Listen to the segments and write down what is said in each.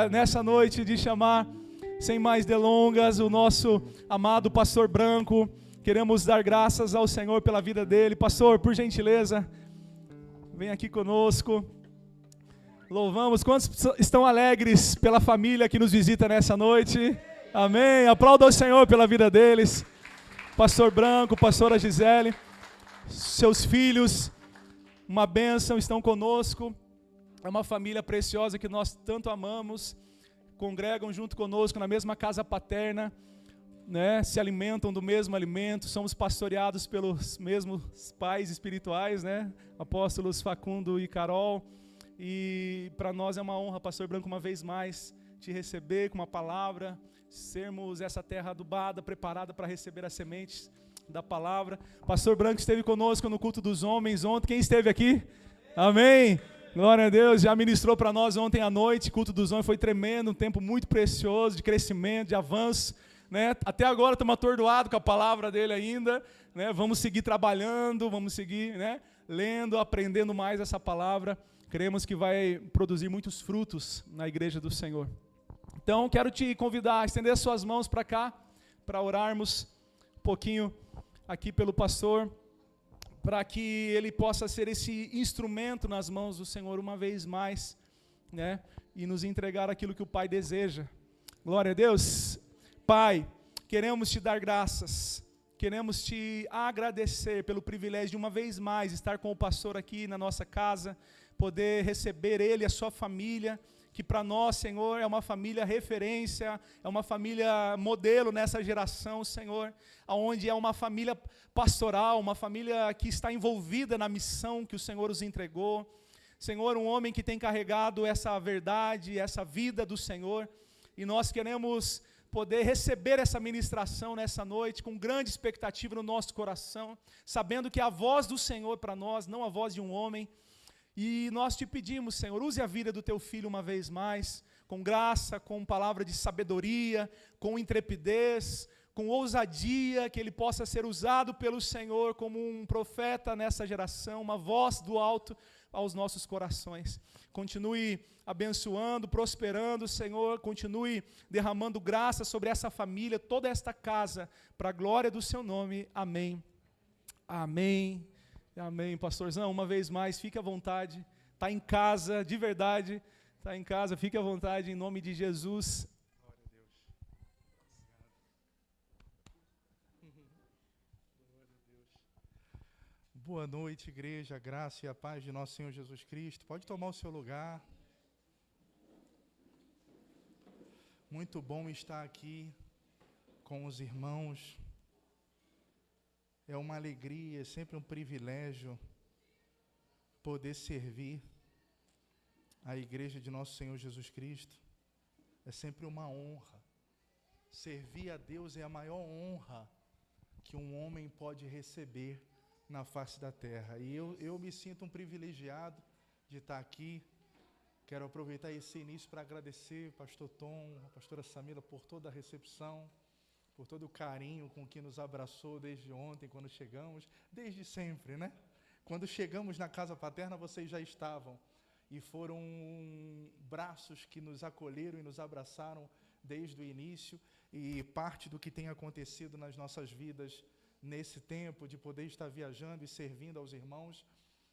Nessa noite de chamar, sem mais delongas, o nosso amado pastor Branco. Queremos dar graças ao Senhor pela vida dele. Pastor, por gentileza, vem aqui conosco. Louvamos. Quantos estão alegres pela família que nos visita nessa noite? Amém. Aplauda ao Senhor pela vida deles. Pastor Branco, pastora Gisele, seus filhos, uma bênção, estão conosco. É uma família preciosa que nós tanto amamos, congregam junto conosco na mesma casa paterna, né? Se alimentam do mesmo alimento, somos pastoreados pelos mesmos pais espirituais, né? Apóstolos Facundo e Carol. E para nós é uma honra, pastor Branco, uma vez mais te receber com uma palavra, sermos essa terra adubada, preparada para receber as sementes da palavra. Pastor Branco esteve conosco no culto dos homens ontem. Quem esteve aqui? Amém. Glória a Deus, já ministrou para nós ontem à noite, culto dos homens, foi tremendo, um tempo muito precioso de crescimento, de avanço, né? Até agora estamos atordoados com a palavra dele ainda, né? Vamos seguir trabalhando, vamos seguir, né? Lendo, aprendendo mais essa palavra, cremos que vai produzir muitos frutos na igreja do Senhor. Então, quero te convidar a estender as suas mãos para cá, para orarmos um pouquinho aqui pelo pastor, para que ele possa ser esse instrumento nas mãos do Senhor uma vez mais, né? E nos entregar aquilo que o Pai deseja. Glória a Deus. Pai, queremos te dar graças, queremos te agradecer pelo privilégio de uma vez mais estar com o pastor aqui na nossa casa, poder receber ele e a sua família, que para nós, Senhor, é uma família referência, é uma família modelo nessa geração, Senhor, onde é uma família pastoral, uma família que está envolvida na missão que o Senhor os entregou. Senhor, um homem que tem carregado essa verdade, essa vida do Senhor, e nós queremos poder receber essa ministração nessa noite com grande expectativa no nosso coração, sabendo que é a voz do Senhor para nós, não a voz de um homem. E nós te pedimos, Senhor, use a vida do teu filho uma vez mais, com graça, com palavra de sabedoria, com intrepidez, com ousadia, que ele possa ser usado pelo Senhor como um profeta nessa geração, uma voz do alto aos nossos corações. Continue abençoando, prosperando, Senhor, continue derramando graça sobre essa família, toda esta casa, para a glória do seu nome. Amém. Amém. Amém, pastorzão, uma vez mais, fique à vontade, está em casa, de verdade, está em casa, fique à vontade, em nome de Jesus. Glória a Deus. Glória a Deus. Boa noite, igreja, a graça e a paz de nosso Senhor Jesus Cristo. Pode tomar o seu lugar. Muito bom estar aqui com os irmãos. É uma alegria, é sempre um privilégio poder servir a igreja de nosso Senhor Jesus Cristo. É sempre uma honra. Servir a Deus é a maior honra que um homem pode receber na face da terra. E eu me sinto um privilegiado de estar aqui. Quero aproveitar esse início para agradecer o pastor Tom, a pastora Samila por toda a recepção, por todo o carinho com que nos abraçou desde ontem, quando chegamos, desde sempre, né? Quando chegamos na casa paterna, vocês já estavam, e foram braços que nos acolheram e nos abraçaram desde o início, e parte do que tem acontecido nas nossas vidas nesse tempo, de poder estar viajando e servindo aos irmãos,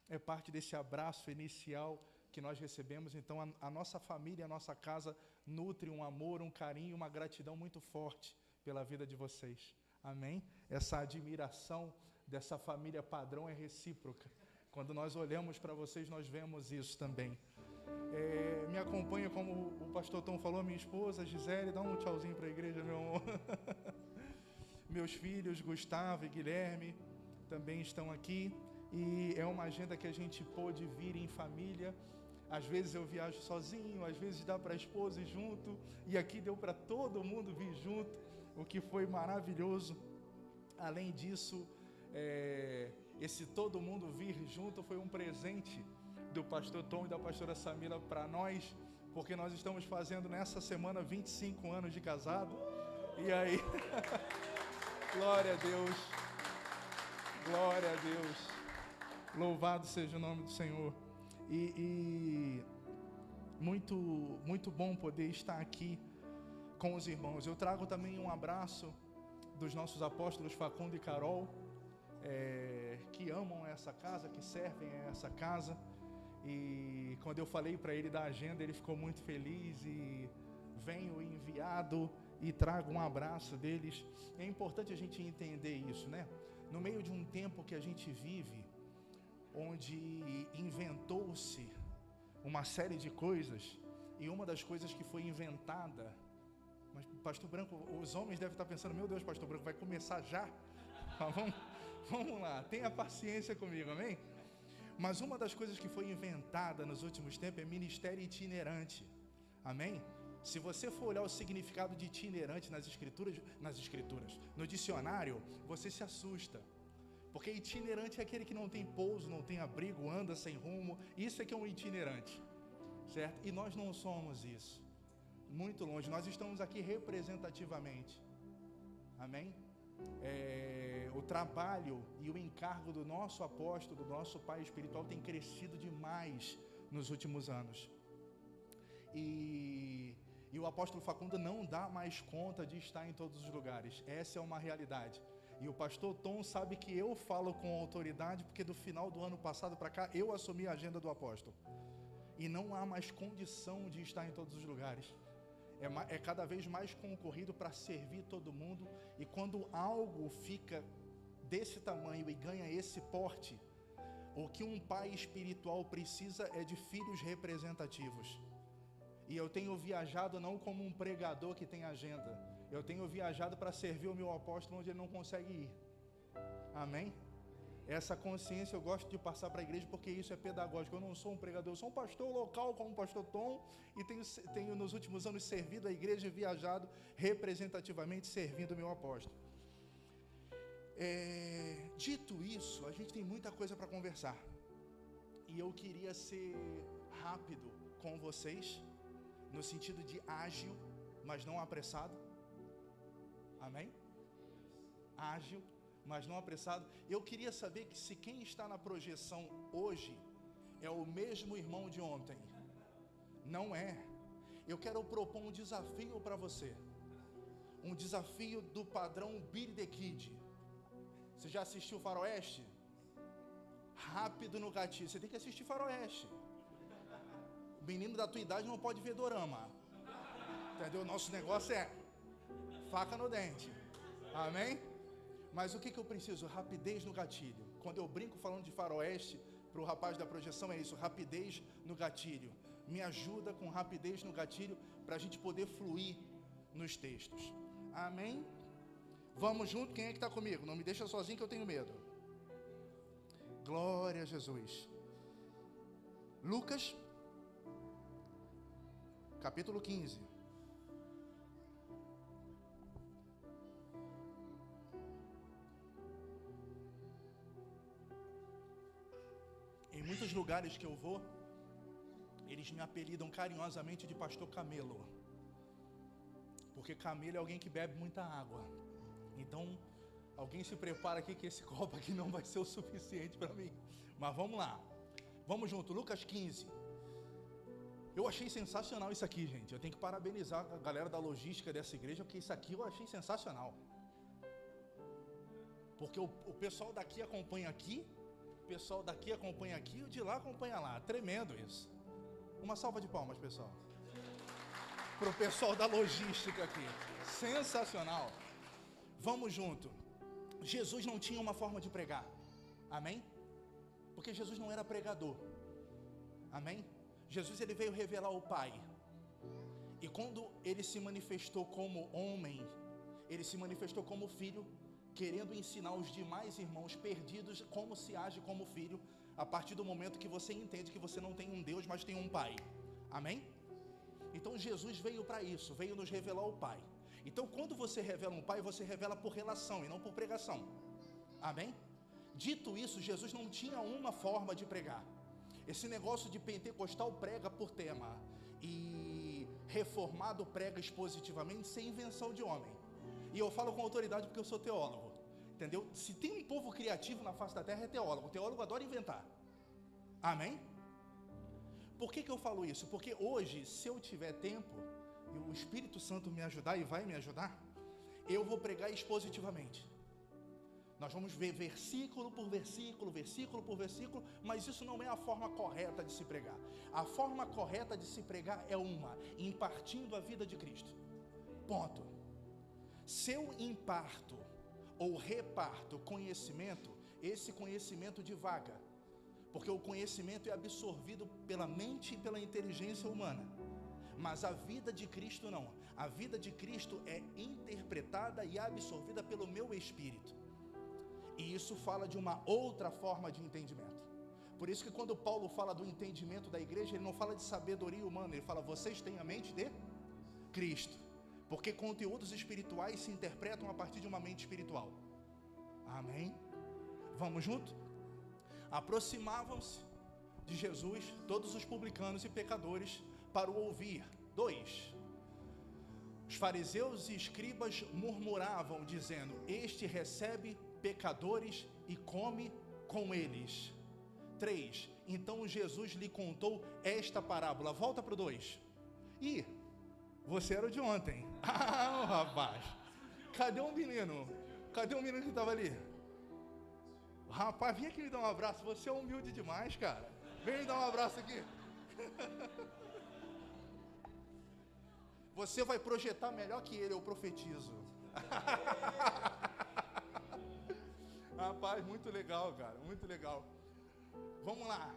é parte desse abraço inicial que nós recebemos. Então, a nossa família, a nossa casa, nutre um amor, um carinho, uma gratidão muito forte pela vida de vocês, amém? Essa admiração dessa família padrão é recíproca. Quando nós olhamos para vocês, nós vemos isso também. Me acompanha, como o pastor Tom falou, minha esposa, Gisele, dá um tchauzinho para a igreja, meu amor. Meus filhos, Gustavo e Guilherme, também estão aqui, e é uma agenda que a gente pôde vir em família. Às vezes eu viajo sozinho, às vezes dá para a esposa ir junto, e aqui deu para todo mundo vir junto, o que foi maravilhoso. Além disso, esse todo mundo vir junto foi um presente do pastor Tom e da pastora Samila para nós, porque nós estamos fazendo nessa semana 25 anos de casado, e aí, glória a Deus, glória a Deus, louvado seja o nome do Senhor. E muito bom poder estar aqui com os irmãos. Eu trago também um abraço dos nossos apóstolos Facundo e Carol, que amam essa casa, que servem a essa casa. E quando eu falei para ele da agenda, ele ficou muito feliz e venho enviado e trago um abraço deles. É importante a gente entender isso, né? No meio de um tempo que a gente vive, onde inventou-se uma série de coisas, e uma das coisas que foi inventada, mas Pastor Branco, os homens devem estar pensando, meu Deus, Pastor Branco, vai começar já? Vamos lá, tenha paciência comigo, amém? Mas uma das coisas que foi inventada nos últimos tempos é ministério itinerante, amém? Se você for olhar o significado de itinerante nas escrituras, no dicionário, você se assusta. Porque itinerante é aquele que não tem pouso, não tem abrigo, anda sem rumo. Isso é que é um itinerante, certo? E nós não somos isso. Muito longe. Nós estamos aqui representativamente. Amém? O trabalho e o encargo do nosso apóstolo, do nosso pai espiritual tem crescido demais nos últimos anos. E o apóstolo Facundo não dá mais conta de estar em todos os lugares. Essa é uma realidade. E o pastor Tom sabe que eu falo com autoridade, porque do final do ano passado para cá, eu assumi a agenda do apóstolo. E não há mais condição de estar em todos os lugares. É cada vez mais concorrido para servir todo mundo. E quando algo fica desse tamanho e ganha esse porte, o que um pai espiritual precisa é de filhos representativos. E eu tenho viajado não como um pregador que tem agenda. Eu tenho viajado para servir o meu apóstolo onde ele não consegue ir. Amém? Essa consciência eu gosto de passar para a igreja, porque isso é pedagógico. Eu não sou um pregador, eu sou um pastor local como o pastor Tom, e tenho nos últimos anos servido a igreja e viajado representativamente servindo o meu apóstolo. Dito isso, a gente tem muita coisa para conversar. E eu queria ser rápido com vocês, no sentido de ágil, mas não apressado. Amém? Ágil, mas não apressado. Eu queria saber que se quem está na projeção hoje é o mesmo irmão de ontem. Não é. Eu quero propor um desafio para você. Um desafio do padrão Billy the Kid. Você já assistiu Faroeste? Rápido no gatilho. Você tem que assistir Faroeste. O menino da tua idade não pode ver dorama. Entendeu? Nosso negócio é faca no dente. Amém? Mas o que eu preciso? Rapidez no gatilho. Quando eu brinco falando de Faroeste, para o rapaz da projeção é isso, rapidez no gatilho. Me ajuda com rapidez no gatilho, para a gente poder fluir nos textos. Amém? Vamos junto? Quem é que está comigo? Não me deixa sozinho que eu tenho medo. Glória a Jesus. Lucas, capítulo 15. Em muitos lugares que eu vou, eles me apelidam carinhosamente de Pastor Camelo, porque camelo é alguém que bebe muita água. Então, alguém se prepara aqui que esse copo aqui não vai ser o suficiente para mim. Mas vamos lá, vamos junto. Lucas 15. Eu achei sensacional isso aqui, gente. Eu tenho que parabenizar a galera da logística dessa igreja, porque isso aqui eu achei sensacional. Porque o pessoal daqui acompanha aqui, o pessoal daqui acompanha aqui, o de lá acompanha lá. Tremendo isso. Uma salva de palmas, pessoal. Para o pessoal da logística aqui. Sensacional. Vamos junto. Jesus não tinha uma forma de pregar. Amém? Porque Jesus não era pregador. Amém? Jesus, ele veio revelar o Pai. E quando ele se manifestou como homem, ele se manifestou como filho, querendo ensinar os demais irmãos perdidos como se age como filho, a partir do momento que você entende que você não tem um Deus, mas tem um Pai. Amém? Então Jesus veio para isso, veio nos revelar o Pai. Então quando você revela um Pai, você revela por relação e não por pregação. Amém? Dito isso, Jesus não tinha uma forma de pregar. Esse negócio de pentecostal prega por tema e reformado prega expositivamente, isso é invenção de homem. E eu falo com autoridade porque eu sou teólogo, entendeu? Se tem um povo criativo na face da terra é teólogo. O teólogo adora inventar. Amém? Por que eu falo isso? Porque hoje, se eu tiver tempo, e o Espírito Santo me ajudar, e vai me ajudar, eu vou pregar expositivamente. Nós vamos ver versículo por versículo, versículo por versículo, mas isso não é a forma correta de se pregar. A forma correta de se pregar é impartindo a vida de Cristo. Ponto. Se eu imparto ou reparto conhecimento, esse conhecimento divaga, porque o conhecimento é absorvido pela mente e pela inteligência humana, mas a vida de Cristo não. A vida de Cristo é interpretada e absorvida pelo meu espírito, e isso fala de uma outra forma de entendimento. Por isso que quando Paulo fala do entendimento da igreja, ele não fala de sabedoria humana, ele fala, vocês têm a mente de Cristo, porque conteúdos espirituais se interpretam a partir de uma mente espiritual. Amém? Vamos junto? Aproximavam-se de Jesus todos os publicanos e pecadores para o ouvir. 2. Os fariseus e escribas murmuravam, dizendo, este recebe pecadores e come com eles. 3. Então Jesus lhe contou esta parábola. Volta para o 2. Ih, você era o de ontem. Ah, rapaz. Cadê o menino? Cadê o menino que estava ali? Rapaz, vem aqui me dar um abraço. Você é humilde demais, cara. Vem me dar um abraço aqui. Você vai projetar melhor que ele, eu profetizo. Rapaz, muito legal, cara. Muito legal. Vamos lá.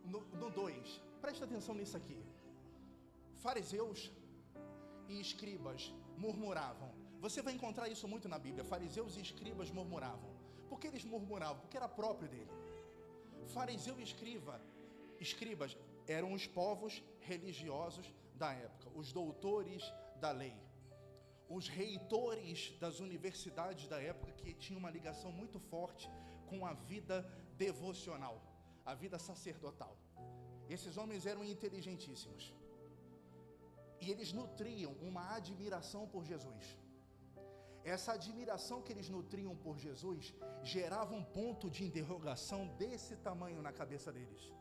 No 2. Presta atenção nisso aqui. Fariseus e escribas murmuravam. Você vai encontrar isso muito na Bíblia. Fariseus e escribas murmuravam. Por que eles murmuravam? Porque era próprio dele. Fariseu e escribas eram os povos religiosos da época, os doutores da lei, os reitores das universidades da época, que tinham uma ligação muito forte com a vida devocional, a vida sacerdotal. Esses homens eram inteligentíssimos e eles nutriam uma admiração por Jesus. Essa admiração que eles nutriam por Jesus gerava um ponto de interrogação desse tamanho na cabeça deles.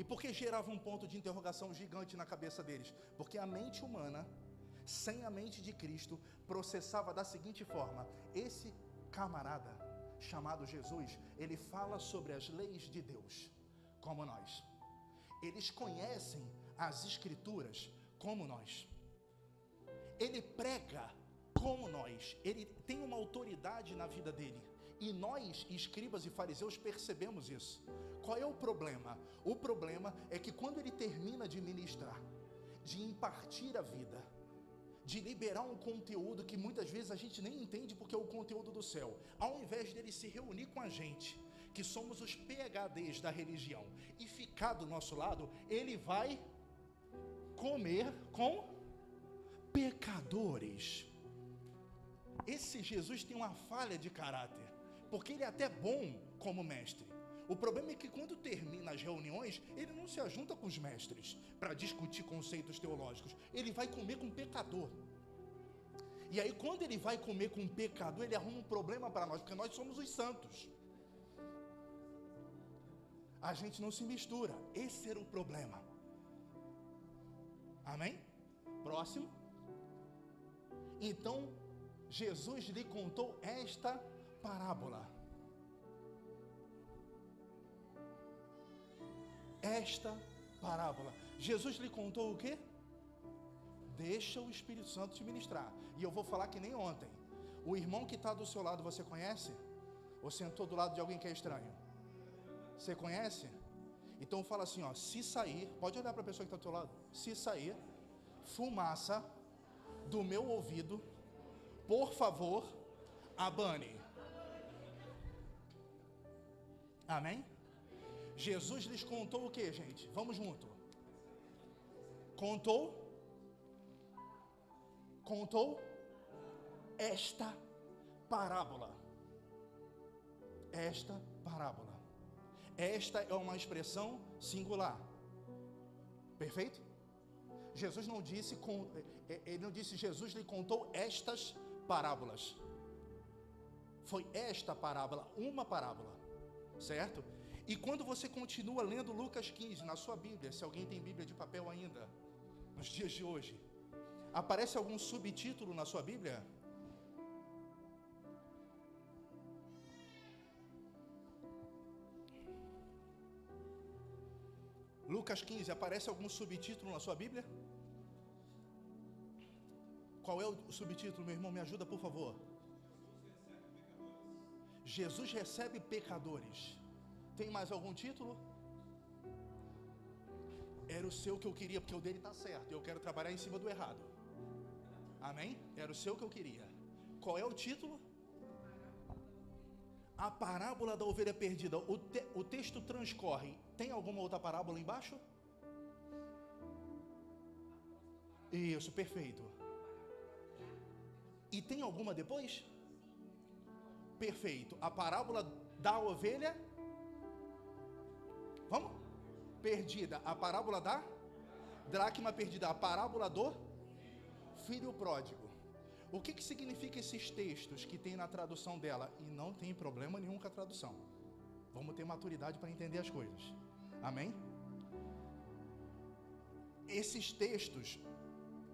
E por que gerava um ponto de interrogação gigante na cabeça deles? Porque a mente humana, sem a mente de Cristo, processava da seguinte forma: esse camarada chamado Jesus, ele fala sobre as leis de Deus, como nós. Eles conhecem as Escrituras como nós. Ele prega como nós. Ele tem uma autoridade na vida dele. E nós, escribas e fariseus, percebemos isso. Qual é o problema? O problema é que quando ele termina de ministrar, de impartir a vida, de liberar um conteúdo que muitas vezes a gente nem entende porque é o conteúdo do céu, ao invés dele se reunir com a gente, que somos os PhDs da religião, e ficar do nosso lado, ele vai comer com pecadores. Esse Jesus tem uma falha de caráter, porque ele é até bom como mestre. O problema é que quando termina as reuniões, ele não se ajunta com os mestres para discutir conceitos teológicos. Ele vai comer com pecador. E aí quando ele vai comer com pecador, ele arruma um problema para nós, porque nós somos os santos. A gente não se mistura. Esse era o problema. Amém? Próximo. Então Jesus lhe contou esta parábola. Esta parábola. Jesus lhe contou o quê? Deixa o Espírito Santo te ministrar. E eu vou falar que nem ontem. O irmão que está do seu lado, você conhece? Ou sentou do lado de alguém que é estranho? Você conhece? Então fala assim, ó, se sair, pode olhar para a pessoa que está do seu lado. Se sair fumaça do meu ouvido, por favor, abane. Amém? Jesus lhes contou o que, gente? Vamos junto. Contou esta parábola. Esta parábola. Esta é uma expressão singular. Perfeito? Jesus não disse, ele não disse Jesus lhe contou estas parábolas. Foi esta parábola, uma parábola. certo? E quando você continua lendo Lucas 15 na sua Bíblia, se alguém tem Bíblia de papel ainda, nos dias de hoje, aparece algum subtítulo na sua Bíblia? Lucas 15, aparece algum subtítulo na sua Bíblia? Qual é o subtítulo, meu irmão? Me ajuda, por favor. Jesus recebe pecadores. Tem mais algum título? Era o seu que eu queria, porque o dele está certo. Eu quero trabalhar em cima do errado. Amém? Era o seu que eu queria. Qual é o título? A parábola da ovelha perdida. O texto transcorre. Tem alguma outra parábola embaixo? Isso, perfeito. E tem alguma depois? Perfeito. A parábola da ovelha, vamos? Perdida. A parábola da dracma perdida. A parábola do filho pródigo. O que significa esses textos que tem na tradução dela? E não tem problema nenhum com a tradução. Vamos ter maturidade para entender as coisas. Amém? Esses textos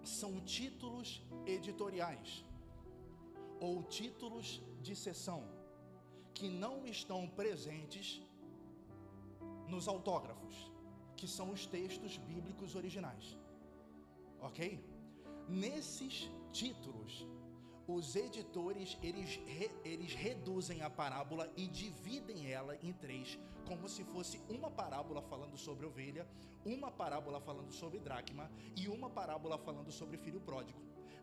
são títulos editoriais ou títulos de sessão que não estão presentes nos autógrafos, que são os textos bíblicos originais. Ok? Nesses títulos, os editores, eles reduzem a parábola e dividem ela em três, como se fosse uma parábola falando sobre ovelha, uma parábola falando sobre dracma e uma parábola falando sobre filho pródigo,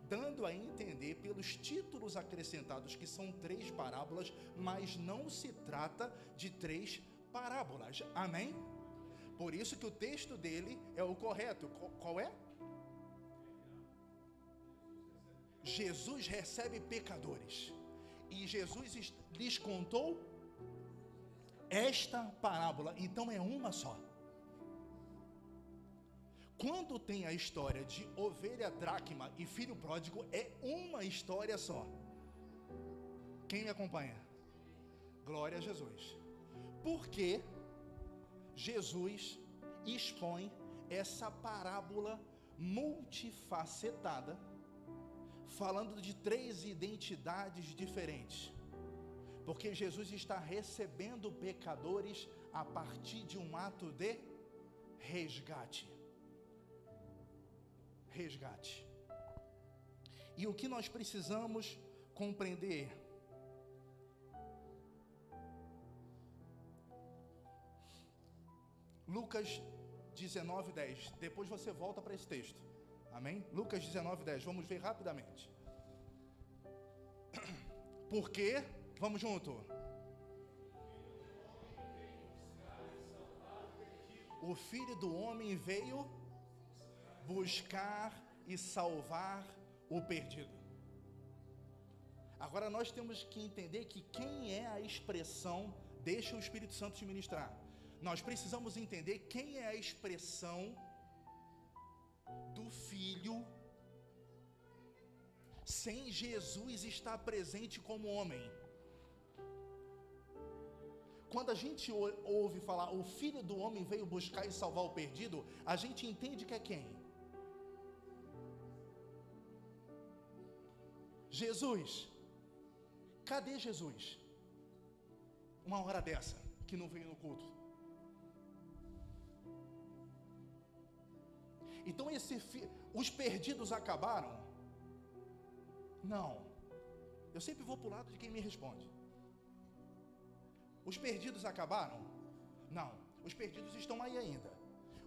dando a entender pelos títulos acrescentados que são três parábolas, mas não se trata de três parábolas. Amém? Por isso que o texto dele é o correto. Qual é? Jesus recebe pecadores, e Jesus lhes contou esta parábola. Então é uma só. Quando tem a história de ovelha, dracma e filho pródigo, é uma história só. Quem me acompanha? Glória a Jesus. Porque Jesus expõe essa parábola multifacetada, falando de três identidades diferentes, porque Jesus está recebendo pecadores a partir de um ato de resgate. Resgate. E o que nós precisamos compreender? Lucas 19:10. Depois você volta para esse texto. Amém? Lucas 19:10, vamos ver rapidamente. Porque, vamos junto. O Filho do Homem veio buscar e salvar o perdido. Agora nós temos que entender que quem é a expressão, deixa o Espírito Santo te ministrar. Nós precisamos entender quem é a expressão do Filho, sem Jesus estar presente como homem. Quando a gente ouve falar o Filho do Homem veio buscar e salvar o perdido, a gente entende que é quem? Jesus. Cadê Jesus? Uma hora dessa que não veio no culto. Então os perdidos acabaram? Não. Eu sempre vou para o lado de quem me responde. Os perdidos acabaram? Não. Os perdidos estão aí ainda.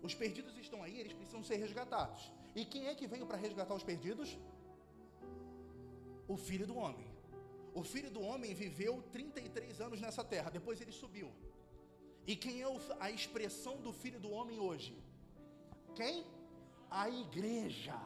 Os perdidos estão aí, eles precisam ser resgatados. E quem é que veio para resgatar os perdidos? O Filho do Homem. O Filho do Homem viveu 33 anos nessa terra, depois ele subiu. E quem é a expressão do Filho do Homem hoje? Quem? A igreja.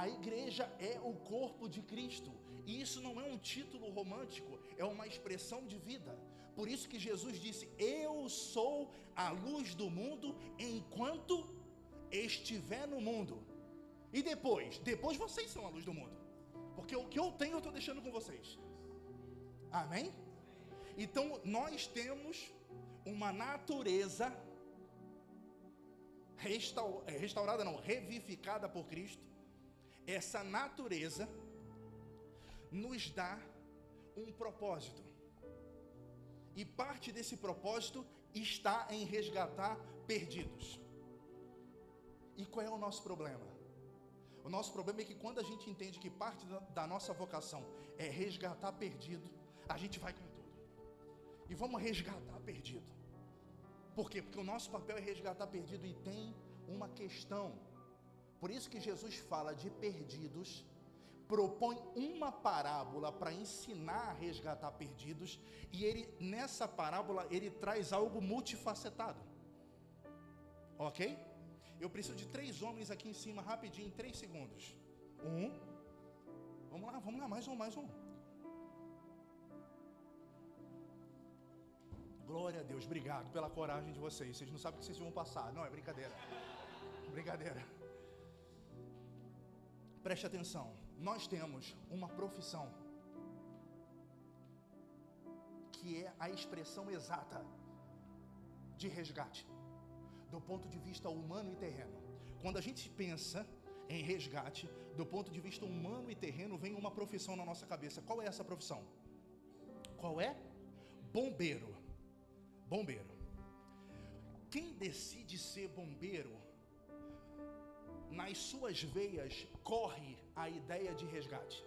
A igreja é o corpo de Cristo. E isso não é um título romântico, é uma expressão de vida. Por isso que Jesus disse: eu sou a luz do mundo enquanto estiver no mundo. E depois vocês são a luz do mundo. Porque o que eu tenho eu estou deixando com vocês. Amém? Então nós temos uma natureza restaurada, não, revivificada por Cristo. Essa natureza nos dá um propósito, e parte desse propósito está em resgatar perdidos. E qual é o nosso problema? O nosso problema é que quando a gente entende que parte da nossa vocação é resgatar perdido, a gente vai com tudo e vamos resgatar perdido. Por quê? Porque o nosso papel é resgatar perdido, e tem uma questão. Por isso que Jesus fala de perdidos, propõe uma parábola para ensinar a resgatar perdidos, e ele, nessa parábola, ele traz algo multifacetado. Ok? Eu preciso de 3 homens aqui em cima, rapidinho, em 3 segundos. Vamos lá, mais um. Glória a Deus, obrigado pela coragem de vocês. Vocês não sabem o que vocês vão passar. Não, é brincadeira. Brincadeira. Preste atenção. Nós temos uma profissão que é a expressão exata de resgate, do ponto de vista humano e terreno. Quando a gente pensa em resgate, do ponto de vista humano e terreno, vem uma profissão na nossa cabeça. Qual é essa profissão? Qual é? Bombeiro. Bombeiro. Quem decide ser bombeiro, nas suas veias corre a ideia de resgate.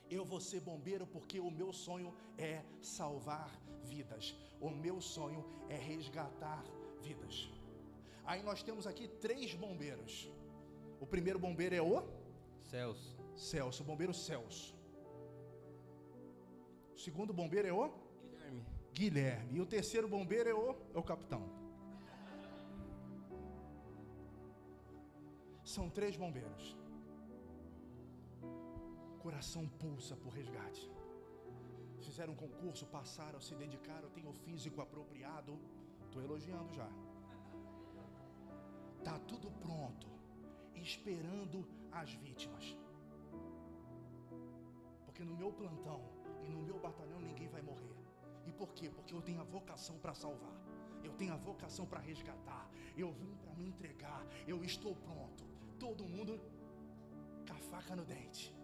Eu vou ser bombeiro porque o meu sonho é salvar vidas. O meu sonho é resgatar vidas. Aí nós temos aqui 3 bombeiros. O primeiro bombeiro é o Celso, o bombeiro Celso. O segundo bombeiro é o Guilherme. E o terceiro bombeiro é o capitão. São 3 bombeiros. Coração pulsa por resgate. Fizeram um concurso, passaram, se dedicaram, têm o físico apropriado. Estou elogiando já. Está tudo pronto, esperando as vítimas. Porque no meu plantão e no meu batalhão ninguém vai morrer. E por quê? Porque eu tenho a vocação para salvar. Eu tenho a vocação para resgatar. Eu vim para me entregar. Eu estou pronto. Todo mundo com a faca no dente,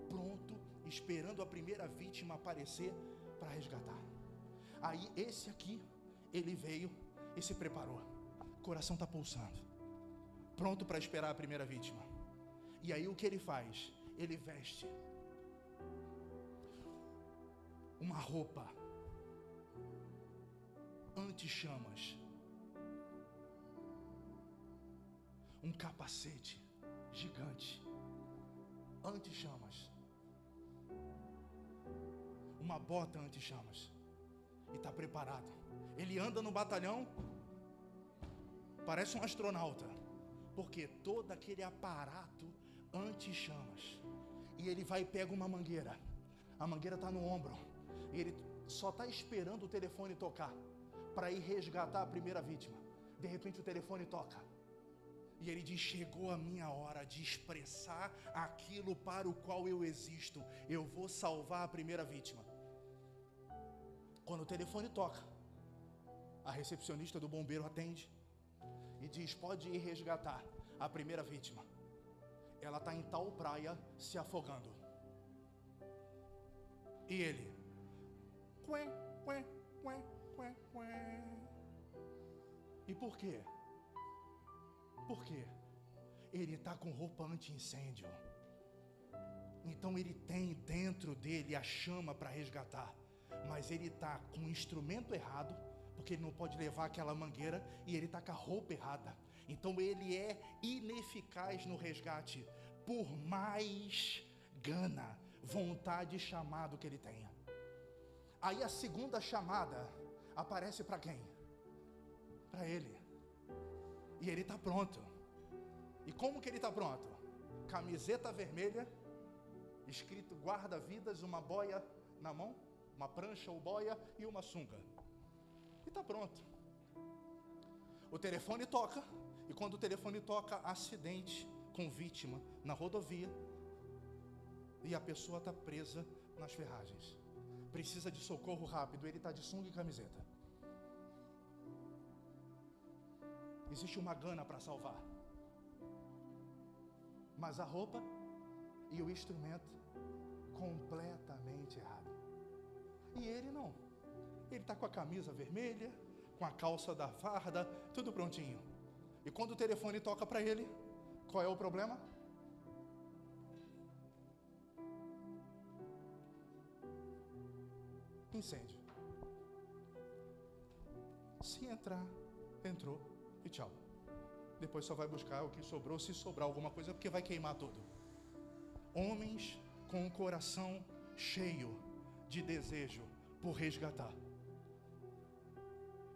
pronto, esperando a primeira vítima aparecer para resgatar. Aí esse aqui, ele veio e se preparou. O coração está pulsando, pronto para esperar a primeira vítima. E aí o que ele faz? Ele veste uma roupa anti-chamas, um capacete gigante, anti-chamas, uma bota anti-chamas, e está preparado. Ele anda no batalhão, parece um astronauta, porque todo aquele aparato anti-chamas. E ele vai e pega uma mangueira, a mangueira está no ombro, e ele só está esperando o telefone tocar, para ir resgatar a primeira vítima. De repente o telefone toca, e ele diz: chegou a minha hora de expressar aquilo para o qual eu existo. Eu vou salvar a primeira vítima. Quando o telefone toca, a recepcionista do bombeiro atende e diz: pode ir resgatar a primeira vítima. Ela está em tal praia se afogando. E ele: E por quê? Por quê? Ele está com roupa anti-incêndio. Então ele tem dentro dele a chama para resgatar. Mas ele está com o instrumento errado, porque ele não pode levar aquela mangueira, e ele está com a roupa errada. Então ele é ineficaz no resgate, por mais gana, vontade e chamado que ele tenha. Aí a segunda chamada aparece para quem? Para ele. E ele está pronto. E como que ele está pronto? Camiseta vermelha, escrito guarda-vidas, uma boia na mão, uma prancha ou boia e uma sunga. E está pronto. O telefone toca, e quando o telefone toca, acidente com vítima na rodovia, e a pessoa está presa nas ferragens. precisa de socorro rápido, ele está de sunga e camiseta. Existe uma gana para salvar, mas a roupa e o instrumento completamente errado. E ele não. Ele está com a camisa vermelha, com a calça da farda, tudo prontinho. E quando o telefone toca para ele, qual é o problema? Incêndio. Se entrar, entrou e tchau. Depois só vai buscar o que sobrou, se sobrar alguma coisa, porque vai queimar tudo. Homens com o coração cheio de desejo por resgatar,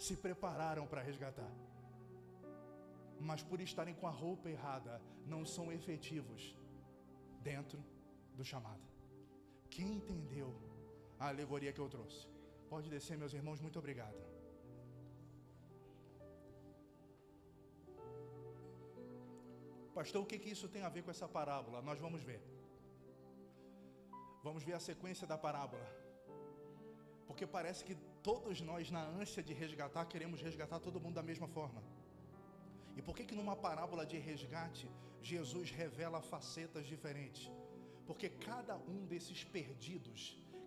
se prepararam para resgatar, mas por estarem com a roupa errada, não são efetivos dentro do chamado. Quem entendeu a alegoria que eu trouxe? Pode descer, meus irmãos, muito obrigado. Pastor, o que isso tem a ver com essa parábola? Nós vamos ver. Vamos ver a sequência da parábola. Porque parece que todos nós, na ânsia de resgatar, queremos resgatar todo mundo da mesma forma. E por que numa parábola de resgate, Jesus revela facetas diferentes? Porque cada um desses perdidos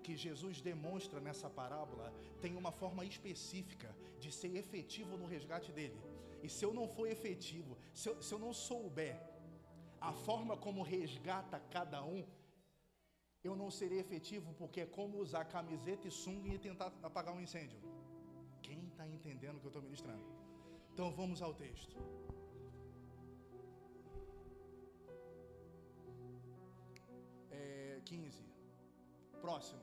que Jesus demonstra nessa parábola tem uma forma específica de ser efetivo no resgate dele. E se eu não for efetivo, se eu não souber a forma como resgata cada um, eu não serei efetivo, porque é como usar camiseta e sunga e tentar apagar um incêndio. Quem está entendendo o que eu estou ministrando? Então vamos ao texto. É 15. Próximo.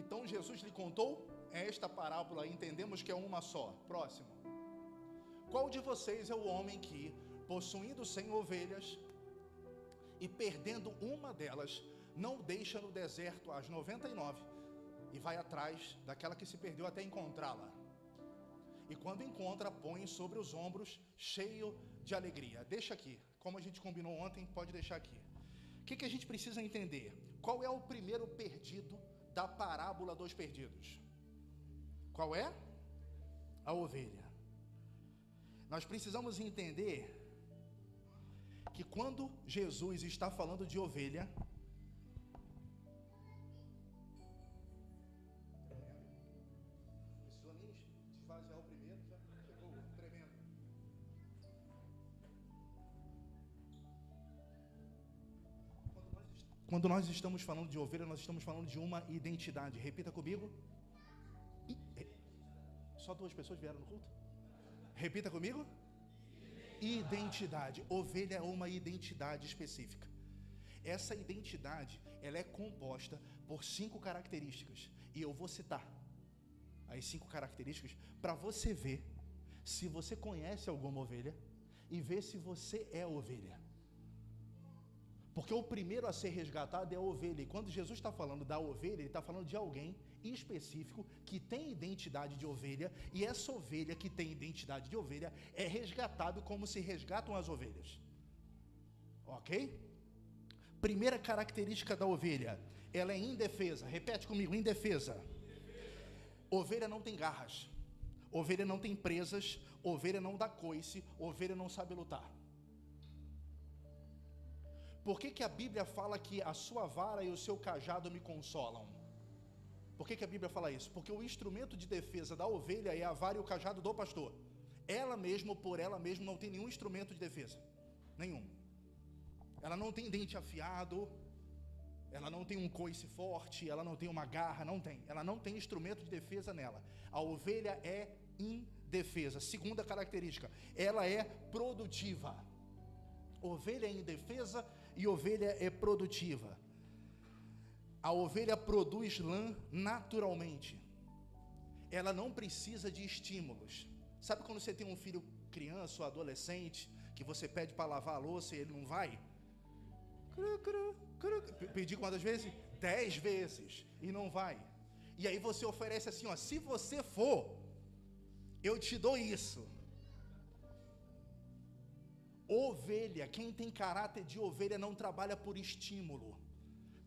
Então Jesus lhe contou esta parábola, entendemos que é uma só. Próximo. Qual de vocês é o homem que, possuindo 100 ovelhas e perdendo uma delas, não deixa no deserto as 99 e vai atrás daquela que se perdeu até encontrá-la? E quando encontra, põe sobre os ombros, cheio de alegria. Deixa aqui, como a gente combinou ontem, pode deixar aqui. O que a gente precisa entender? Qual é o primeiro perdido da parábola dos perdidos? Qual é? A ovelha. Nós precisamos entender que quando Jesus está falando de ovelha, precisou nem esvaziar o primeiro, já chegou tremendo. Quando nós estamos falando de ovelha, nós estamos falando de uma identidade. Repita comigo. Só 2 pessoas vieram no culto? Repita comigo. Identidade. Ovelha é uma identidade específica. Essa identidade, ela é composta por 5 características. E eu vou citar as 5 características para você ver se você conhece alguma ovelha e ver se você é ovelha. Porque o primeiro a ser resgatado é a ovelha. E quando Jesus está falando da ovelha, ele está falando de alguém específico que tem identidade de ovelha. E essa ovelha que tem identidade de ovelha é resgatado como se resgatam as ovelhas. Ok? Primeira característica da ovelha, ela é indefesa. Repete comigo, indefesa. Ovelha não tem garras. Ovelha não tem presas. Ovelha não dá coice. Ovelha não sabe lutar. Por que a Bíblia fala que a sua vara e o seu cajado me consolam? Por que a Bíblia fala isso? Porque o instrumento de defesa da ovelha é a vara e o cajado do pastor. Ela mesma, por ela mesma, não tem nenhum instrumento de defesa. Nenhum. Ela não tem dente afiado, ela não tem um coice forte, ela não tem uma garra, não tem. Ela não tem instrumento de defesa nela. A ovelha é indefesa. Segunda característica, ela é produtiva. Ovelha é indefesa e ovelha é produtiva. A ovelha produz lã naturalmente. Ela não precisa de estímulos. Sabe quando você tem um filho criança ou adolescente, que você pede para lavar a louça e ele não vai? Pedi quantas vezes? 10 vezes. E não vai. E aí você oferece assim, ó, se você for, eu te dou isso. Ovelha, quem tem caráter de ovelha não trabalha por estímulo,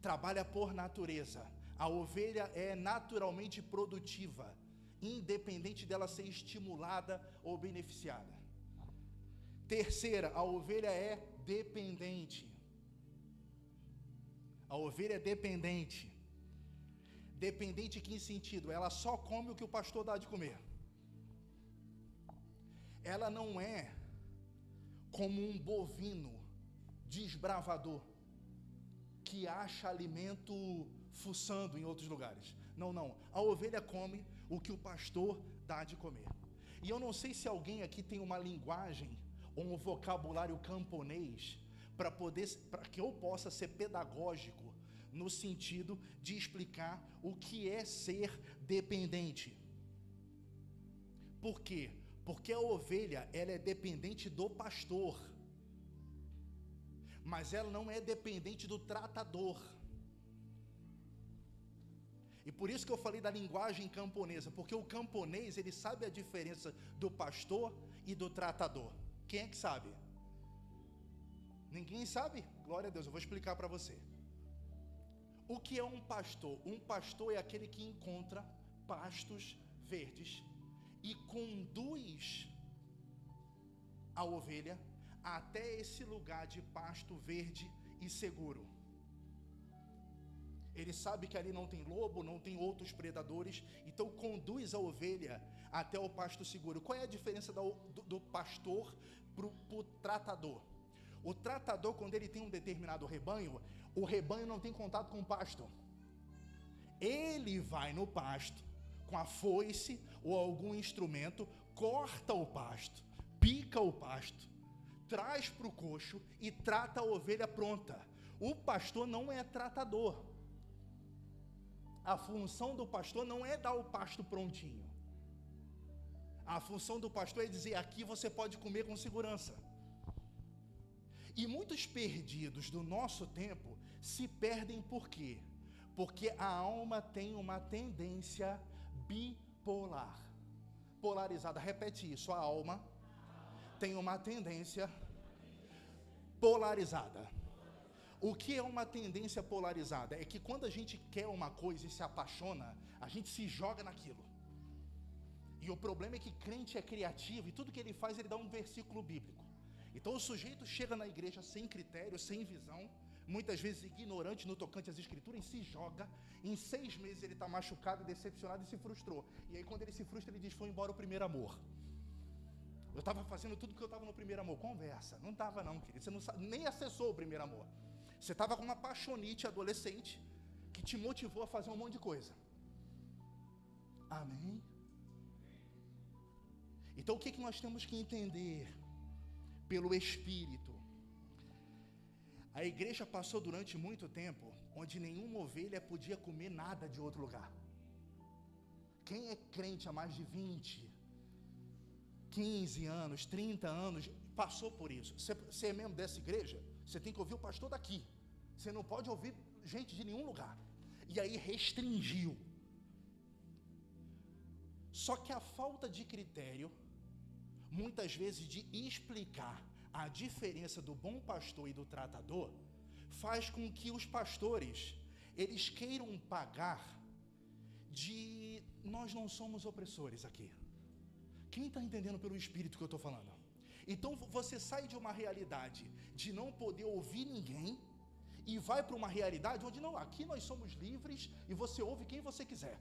trabalha por natureza. A ovelha é naturalmente produtiva, independente dela ser estimulada ou beneficiada. Terceira, a ovelha é dependente. A ovelha é dependente. Dependente em que sentido? Ela só come o que o pastor dá de comer. Ela não é como um bovino desbravador que acha alimento fuçando em outros lugares. Não, não. A ovelha come o que o pastor dá de comer. E eu não sei se alguém aqui tem uma linguagem ou um vocabulário camponês para que eu possa ser pedagógico no sentido de explicar o que é ser dependente. Por quê? Porque a ovelha, ela é dependente do pastor, mas ela não é dependente do tratador. E por isso que eu falei da linguagem camponesa, porque o camponês, ele sabe a diferença do pastor e do tratador. Quem é que sabe? Ninguém sabe? Glória a Deus, eu vou explicar para você. O que é um pastor? Um pastor é aquele que encontra pastos verdes e conduz a ovelha até esse lugar de pasto verde e seguro. Ele sabe que ali não tem lobo, não tem outros predadores, então conduz a ovelha até o pasto seguro. Qual é a diferença do pastor para o tratador? O tratador, quando ele tem um determinado rebanho, o rebanho não tem contato com o pasto. Ele vai no pasto com a foice ou algum instrumento, corta o pasto, pica o pasto, traz para o coxo e trata a ovelha pronta. O pastor não é tratador. A função do pastor não é dar o pasto prontinho. A função do pastor é dizer: aqui você pode comer com segurança. E muitos perdidos do nosso tempo se perdem por quê? Porque a alma tem uma tendência bipolar, polarizada. Repete isso: a alma tem uma tendência polarizada. O que é uma tendência polarizada? É que quando a gente quer uma coisa e se apaixona, a gente se joga naquilo. E o problema é que crente é criativo e tudo que ele faz, ele dá um versículo bíblico. Então o sujeito chega na igreja sem critério, sem visão, muitas vezes ignorante no tocante às escrituras, e se joga. Em 6 meses ele está machucado, decepcionado e se frustrou. E aí quando ele se frustra, ele diz: foi embora o primeiro amor. Eu estava fazendo tudo porque eu estava no primeiro amor. Conversa, não estava não, querido. Você não sabe, nem acessou o primeiro amor. Você estava com uma paixonite adolescente que te motivou a fazer um monte de coisa. Amém? Então o que nós temos que entender? Pelo Espírito. A igreja passou durante muito tempo onde nenhuma ovelha podia comer nada de outro lugar. Quem é crente há mais de 20, 15 anos, 30 anos, passou por isso. Você é membro dessa igreja, você tem que ouvir o pastor daqui. Você não pode ouvir gente de nenhum lugar. E aí restringiu. Só que a falta de critério, muitas vezes, de explicar a diferença do bom pastor e do tratador, faz com que os pastores, eles queiram pagar de... Nós não somos opressores aqui. Quem está entendendo pelo Espírito que eu estou falando? Então você sai de uma realidade de não poder ouvir ninguém e vai para uma realidade onde não, aqui nós somos livres e você ouve quem você quiser.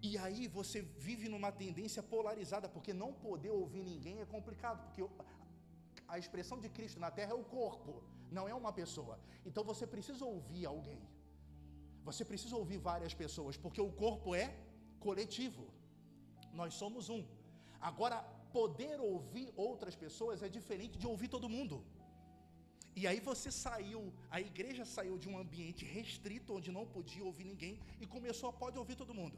E aí você vive numa tendência polarizada, porque não poder ouvir ninguém é complicado, porque a expressão de Cristo na terra é o corpo, não é uma pessoa. Então você precisa ouvir alguém. Você precisa ouvir várias pessoas, porque o corpo é coletivo. Nós somos um. Agora, poder ouvir outras pessoas é diferente de ouvir todo mundo. E aí você saiu, a igreja saiu de um ambiente restrito, onde não podia ouvir ninguém, e começou a pode ouvir todo mundo.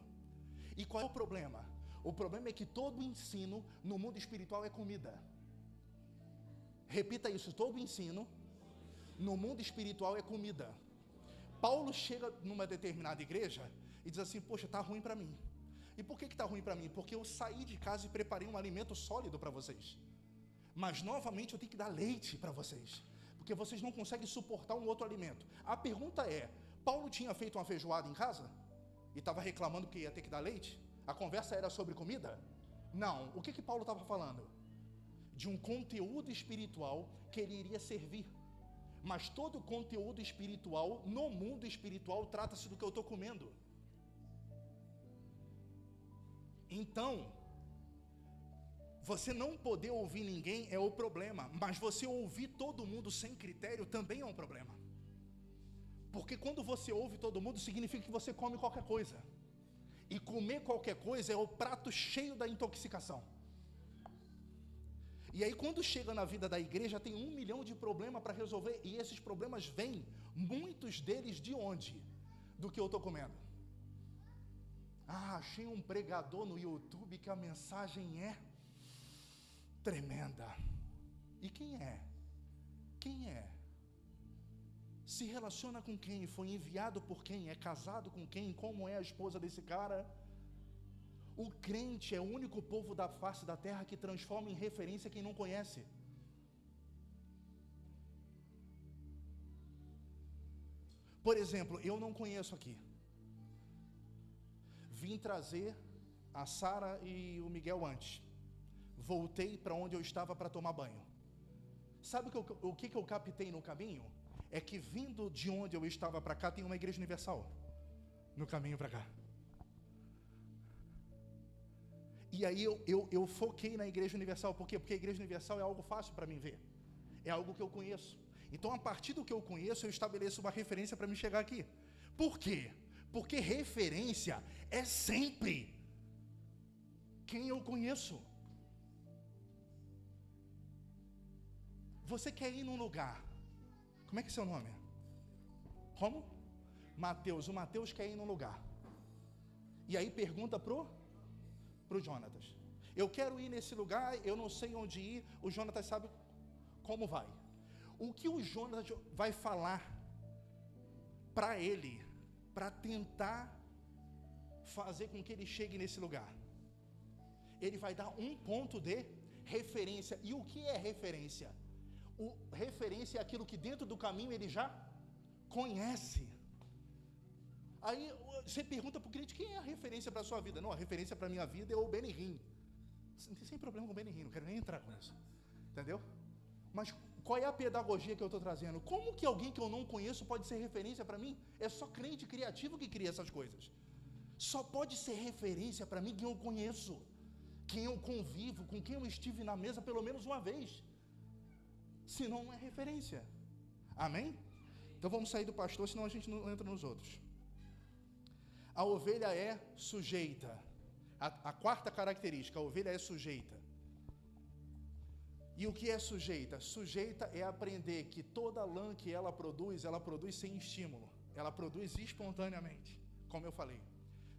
E qual é o problema? O problema é que todo ensino no mundo espiritual é comida. Repita isso: todo ensino no mundo espiritual é comida. Paulo chega numa determinada igreja e diz assim: poxa, está ruim para mim. E por que está ruim para mim? Porque eu saí de casa e preparei um alimento sólido para vocês. Mas novamente eu tenho que dar leite para vocês, porque vocês não conseguem suportar um outro alimento. A pergunta é: Paulo tinha feito uma feijoada em casa e estava reclamando que ia ter que dar leite? A conversa era sobre comida? Não. O que Paulo estava falando? De um conteúdo espiritual que ele iria servir. Mas todo conteúdo espiritual, no mundo espiritual, trata-se do que eu estou comendo. Então, você não poder ouvir ninguém é o problema, mas você ouvir todo mundo sem critério também é um problema. Porque quando você ouve todo mundo, significa que você come qualquer coisa. E comer qualquer coisa é o prato cheio da intoxicação. E aí quando chega na vida da igreja, tem 1 milhão de problemas para resolver. E esses problemas vêm, muitos deles de onde? Do que eu estou comendo. Achei um pregador no YouTube que a mensagem é tremenda. E quem é? Quem é? Se relaciona com quem? Foi enviado por quem? É casado com quem? Como é a esposa desse cara? O crente é o único povo da face da terra que transforma em referência quem não conhece. Por exemplo, eu não conheço aqui. Vim trazer a Sara e o Miguel antes. Voltei para onde eu estava para tomar banho. Sabe o que eu captei no caminho? É que vindo de onde eu estava para cá, tem uma igreja universal no caminho para cá. E aí eu foquei na igreja universal. Por quê? Porque a igreja universal é algo fácil para mim ver. É algo que eu conheço. Então, a partir do que eu conheço, eu estabeleço uma referência para me chegar aqui. Por quê? Porque referência é sempre quem eu conheço. Você quer ir num lugar. Como é que é seu nome? Como? Mateus. O Mateus quer ir num lugar. E aí pergunta pro Jonatas. Eu quero ir nesse lugar, eu não sei onde ir. O Jonatas sabe como vai. O que o Jonatas vai falar para ele, para tentar fazer com que ele chegue nesse lugar? Ele vai dar um ponto de referência. E o que é referência? Referência é aquilo que dentro do caminho ele já conhece. Aí você pergunta para o crente, quem é a referência para a sua vida? Não, a referência para a minha vida é o Benihim. Sem problema com o Benihim, não quero nem entrar com isso. Entendeu? Mas qual é a pedagogia que eu estou trazendo? Como que alguém que eu não conheço pode ser referência para mim? É só crente criativo que cria essas coisas. Só pode ser referência para mim quem eu conheço, quem eu convivo, com quem eu estive na mesa pelo menos uma vez. Senão não é referência. Amém? Então vamos sair do pastor, senão a gente não entra nos outros. A ovelha é sujeita. A quarta característica, a ovelha é sujeita. E o que é sujeita? Sujeita é aprender que toda lã que ela produz sem estímulo. Ela produz espontaneamente, como eu falei.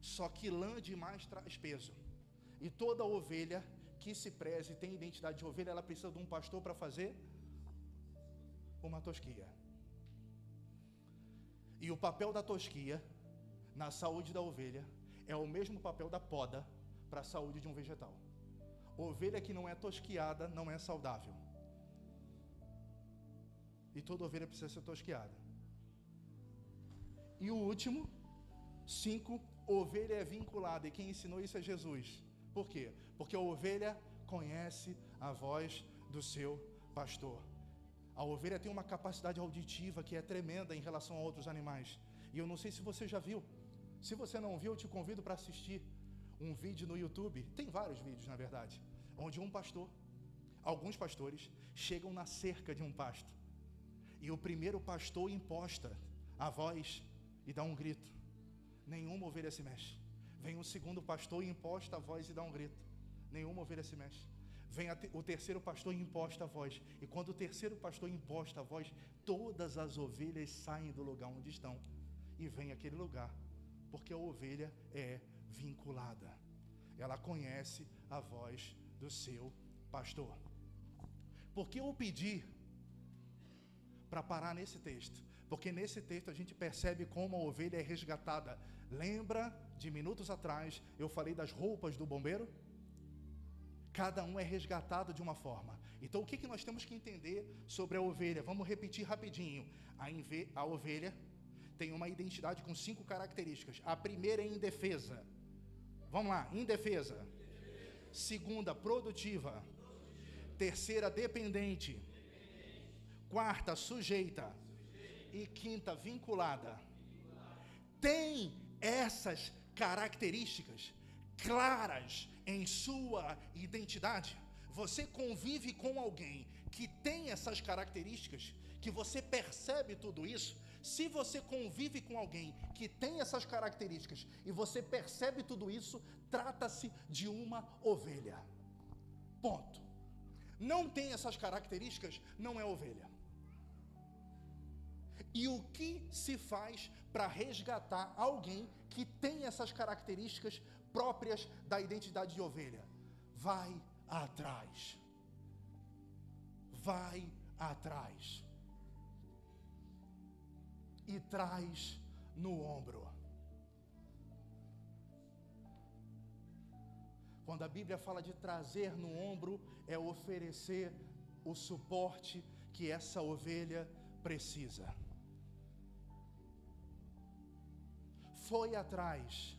Só que lã demais traz peso. E toda ovelha que se preze, tem identidade de ovelha, ela precisa de um pastor para fazer uma tosquia. E o papel da tosquia na saúde da ovelha é o mesmo papel da poda para a saúde de um vegetal. Ovelha que não é tosquiada não é saudável. E toda ovelha precisa ser tosquiada. E o último, 5, ovelha é vinculada. E quem ensinou isso é Jesus. Por quê? Porque a ovelha conhece a voz do seu pastor. A ovelha tem uma capacidade auditiva que é tremenda em relação a outros animais. E eu não sei se você já viu. Se você não viu, eu te convido para assistir um vídeo no YouTube. Tem vários vídeos, na verdade, onde alguns pastores chegam na cerca de um pasto. E o primeiro pastor imposta a voz e dá um grito. Nenhuma ovelha se mexe. Vem o segundo pastor e imposta a voz e dá um grito. Nenhuma ovelha se mexe. Vem o terceiro pastor e imposta a voz. E quando o terceiro pastor imposta a voz, todas as ovelhas saem do lugar onde estão e vem àquele lugar. Porque a ovelha é vinculada. Ela conhece a voz do seu pastor. Por que eu pedi para parar nesse texto? Porque nesse texto a gente percebe como a ovelha é resgatada. Lembra de minutos atrás eu falei das roupas do bombeiro? Cada um é resgatado de uma forma. Então o que nós temos que entender sobre a ovelha? Vamos repetir rapidinho. A ovelha tem uma identidade com 5 características. A primeira é indefesa. Vamos lá, indefesa. Segunda, produtiva. Terceira, dependente. Quarta, sujeita. E quinta, vinculada. Tem essas características claras em sua identidade. Você convive com alguém que tem essas características, que você percebe tudo isso. Se você convive com alguém que tem essas características e você percebe tudo isso, trata-se de uma ovelha. Ponto. Não tem essas características, não é ovelha. E o que se faz para resgatar alguém que tem essas características próprias da identidade de ovelha? Vai atrás. Vai atrás. E traz no ombro. Quando a Bíblia fala de trazer no ombro, é oferecer o suporte que essa ovelha precisa. Foi atrás,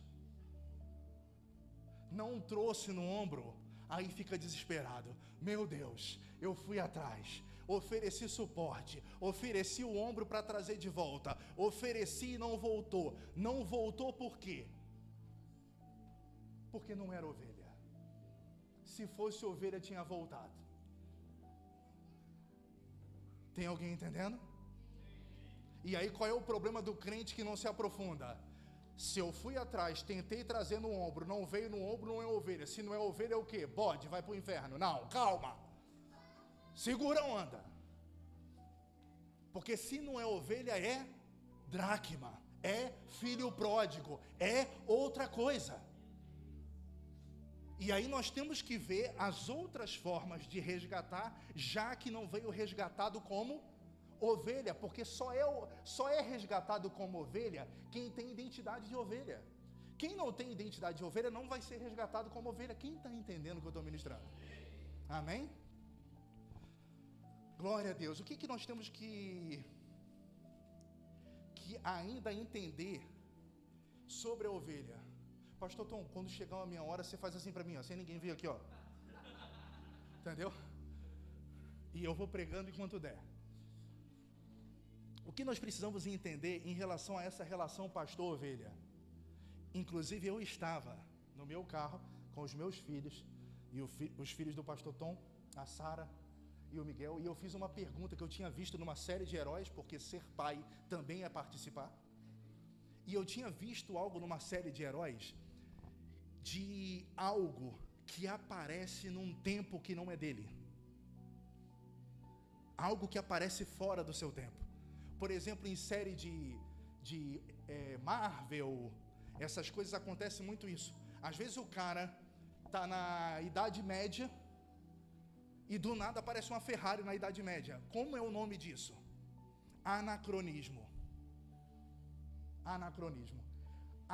não trouxe no ombro, aí fica desesperado. Meu Deus, eu fui atrás, ofereci suporte, ofereci o ombro para trazer de volta, ofereci e não voltou. Não voltou por quê? Porque não era ovelha. Se fosse ovelha, tinha voltado. Tem alguém entendendo? E aí qual é o problema do crente que não se aprofunda? Se eu fui atrás, tentei trazer no ombro, não veio no ombro, não é ovelha. Se não é ovelha, é o quê? Bode, vai para o inferno. Não, calma. Segura a onda. Porque se não é ovelha, é dracma, é filho pródigo, é outra coisa. E aí nós temos que ver as outras formas de resgatar, já que não veio resgatado como ovelha, porque só é resgatado como ovelha quem tem identidade de ovelha. Quem não tem identidade de ovelha não vai ser resgatado como ovelha. Quem está entendendo o que eu estou ministrando? Amém? Glória a Deus. O que nós temos que ainda entender sobre a ovelha? Pastor Tom, quando chegar a minha hora, você faz assim para mim, ó, sem ninguém ver aqui, ó. Entendeu? E eu vou pregando enquanto der. O que nós precisamos entender em relação a essa relação pastor-ovelha? Inclusive eu estava no meu carro com os meus filhos e os filhos do pastor Tom, a Sara e o Miguel, e eu fiz uma pergunta que eu tinha visto numa série de heróis, porque ser pai também é participar. E eu tinha visto algo numa série de heróis, de algo que aparece num tempo que não é dele. Algo que aparece fora do seu tempo. Por exemplo, em série de Marvel, essas coisas acontecem muito isso. Às vezes o cara está na Idade Média e do nada aparece uma Ferrari na Idade Média. Como é o nome disso? Anacronismo. Anacronismo.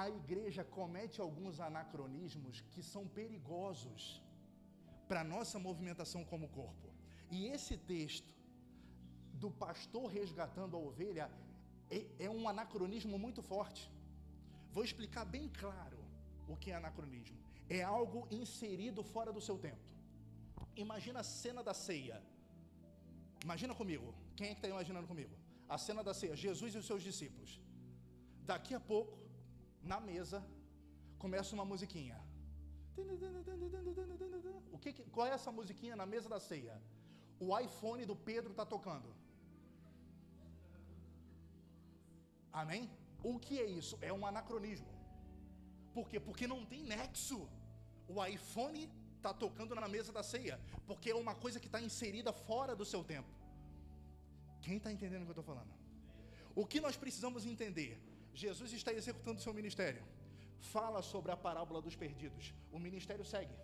A igreja comete alguns anacronismos que são perigosos para a nossa movimentação como corpo. E esse texto do pastor resgatando a ovelha é um anacronismo muito forte. Vou explicar bem claro o que é anacronismo. É algo inserido fora do seu tempo. Imagina a cena da ceia. Imagina comigo. Quem é que está imaginando comigo? A cena da ceia, Jesus e os seus discípulos. Daqui a pouco, na mesa, começa uma musiquinha. Qual é essa musiquinha na mesa da ceia? O iPhone do Pedro está tocando. Amém? O que é isso? É um anacronismo. Por quê? Porque não tem nexo. O iPhone está tocando na mesa da ceia, porque é uma coisa que está inserida fora do seu tempo. Quem está entendendo o que eu estou falando? O que nós precisamos entender? Jesus está executando o seu ministério. Fala sobre a parábola dos perdidos. O ministério segue.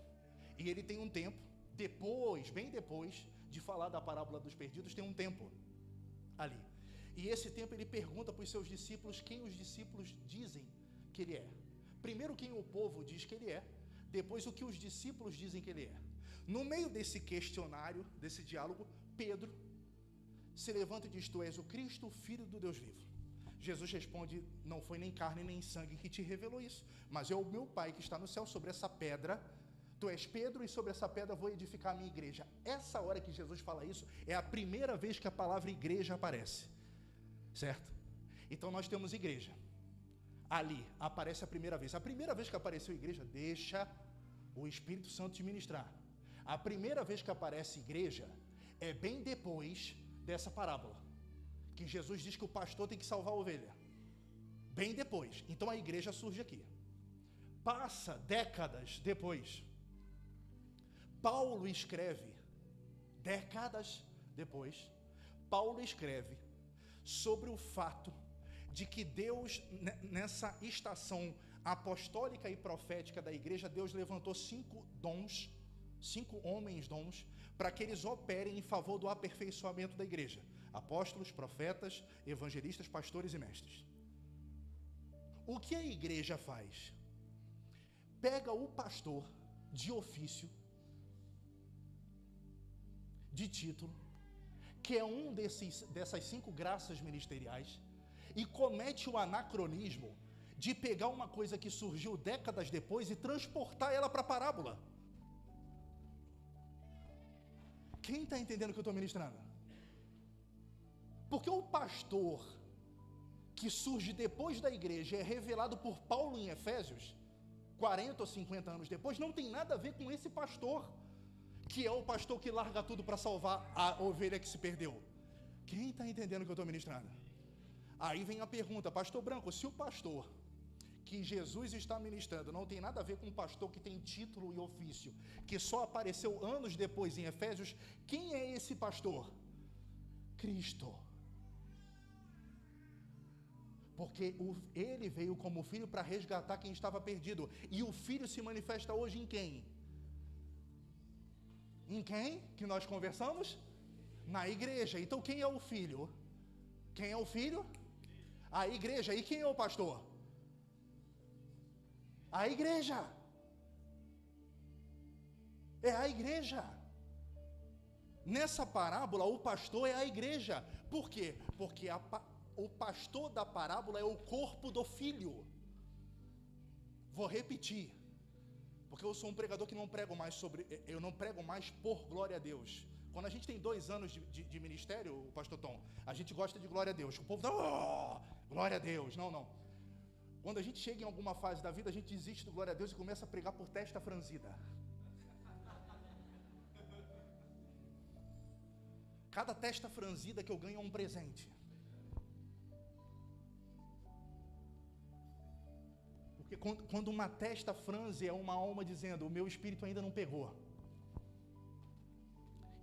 E ele tem um tempo, depois, bem depois de falar da parábola dos perdidos, tem um tempo ali. E esse tempo ele pergunta para os seus discípulos quem os discípulos dizem que ele é. Primeiro quem o povo diz que ele é, depois o que os discípulos dizem que ele é. No meio desse questionário, desse diálogo, Pedro se levanta e diz: Tu és o Cristo, o Filho do Deus vivo. Jesus responde: não foi nem carne nem sangue que te revelou isso, mas é o meu Pai que está no céu. Sobre essa pedra, tu és Pedro, e sobre essa pedra vou edificar a minha igreja. Essa hora que Jesus fala isso, é a primeira vez que a palavra igreja aparece, certo? Então nós temos igreja, ali aparece a primeira vez. A primeira vez que apareceu igreja, deixa o Espírito Santo te ministrar. A primeira vez que aparece igreja é bem depois dessa parábola, que Jesus diz que o pastor tem que salvar a ovelha. Bem depois. Então a igreja surge aqui. Passa décadas depois, Paulo escreve, décadas depois, Paulo escreve sobre o fato de que Deus, nessa estação apostólica e profética da igreja, Deus levantou 5 homens dons, para que eles operem em favor do aperfeiçoamento da igreja: apóstolos, profetas, evangelistas, pastores e mestres. O que a igreja faz? Pega o pastor de ofício, de título, que é um dessas 5 graças ministeriais, e comete o anacronismo de pegar uma coisa que surgiu décadas depois e transportar ela para a parábola. Quem está entendendo o que eu estou ministrando? Porque o pastor que surge depois da igreja é revelado por Paulo em Efésios, 40 ou 50 anos depois, não tem nada a ver com esse pastor, que é o pastor que larga tudo para salvar a ovelha que se perdeu. Quem está entendendo o que eu estou ministrando? Aí vem a pergunta: pastor Branco, se o pastor que Jesus está ministrando não tem nada a ver com um pastor que tem título e ofício, que só apareceu anos depois em Efésios, quem é esse pastor? Cristo. Porque ele veio como filho para resgatar quem estava perdido. E o filho se manifesta hoje em quem? Em quem que nós conversamos? Na igreja. Então quem é o filho? Quem é o filho? A igreja. E quem é o pastor? A igreja. É a igreja. Nessa parábola, o pastor é a igreja. Por quê? Porque o pastor da parábola é o corpo do filho. Vou repetir, porque eu sou um pregador que não prego mais eu não prego mais por glória a Deus. Quando a gente tem 2 anos de ministério, o pastor Tom, a gente gosta de glória a Deus. O povo dá, glória a Deus. Não. Quando a gente chega em alguma fase da vida, a gente desiste do glória a Deus e começa a pregar por testa franzida. Cada testa franzida que eu ganho é um presente. Porque quando uma testa franze, é uma alma dizendo: o meu espírito ainda não pegou.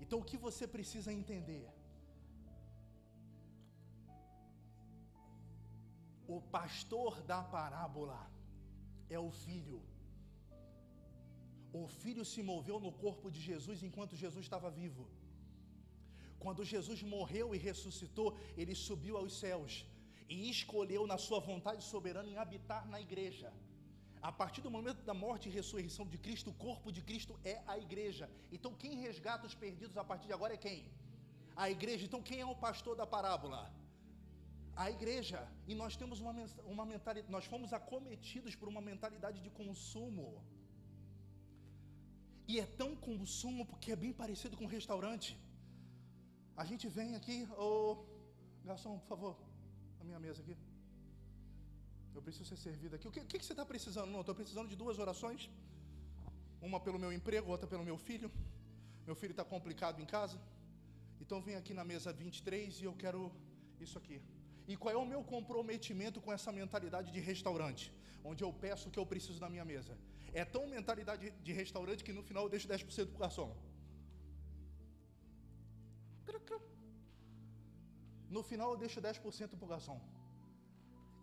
Então o que você precisa entender? O pastor da parábola é o filho. O filho se moveu no corpo de Jesus enquanto Jesus estava vivo. Quando Jesus morreu e ressuscitou, ele subiu aos céus e escolheu na sua vontade soberana em habitar na igreja. A partir do momento da morte e ressurreição de Cristo, o corpo de Cristo é a igreja. Então quem resgata os perdidos a partir de agora é quem? A igreja. Então quem é o pastor da parábola? A igreja. E nós temos uma mentalidade, nós fomos acometidos por uma mentalidade de consumo. E é tão consumo porque é bem parecido com um restaurante. A gente vem aqui, garçom, por favor, a minha mesa aqui. Eu preciso ser servido aqui. O que você está precisando? Não, eu estou precisando de 2 orações. Uma pelo meu emprego, outra pelo meu filho. Meu filho está complicado em casa. Então vem aqui na mesa 23 e eu quero isso aqui. E qual é o meu comprometimento com essa mentalidade de restaurante? Onde eu peço o que eu preciso na minha mesa. É tão mentalidade de restaurante que no final eu deixo 10% para o garçom. No final eu deixo 10% para o garçom.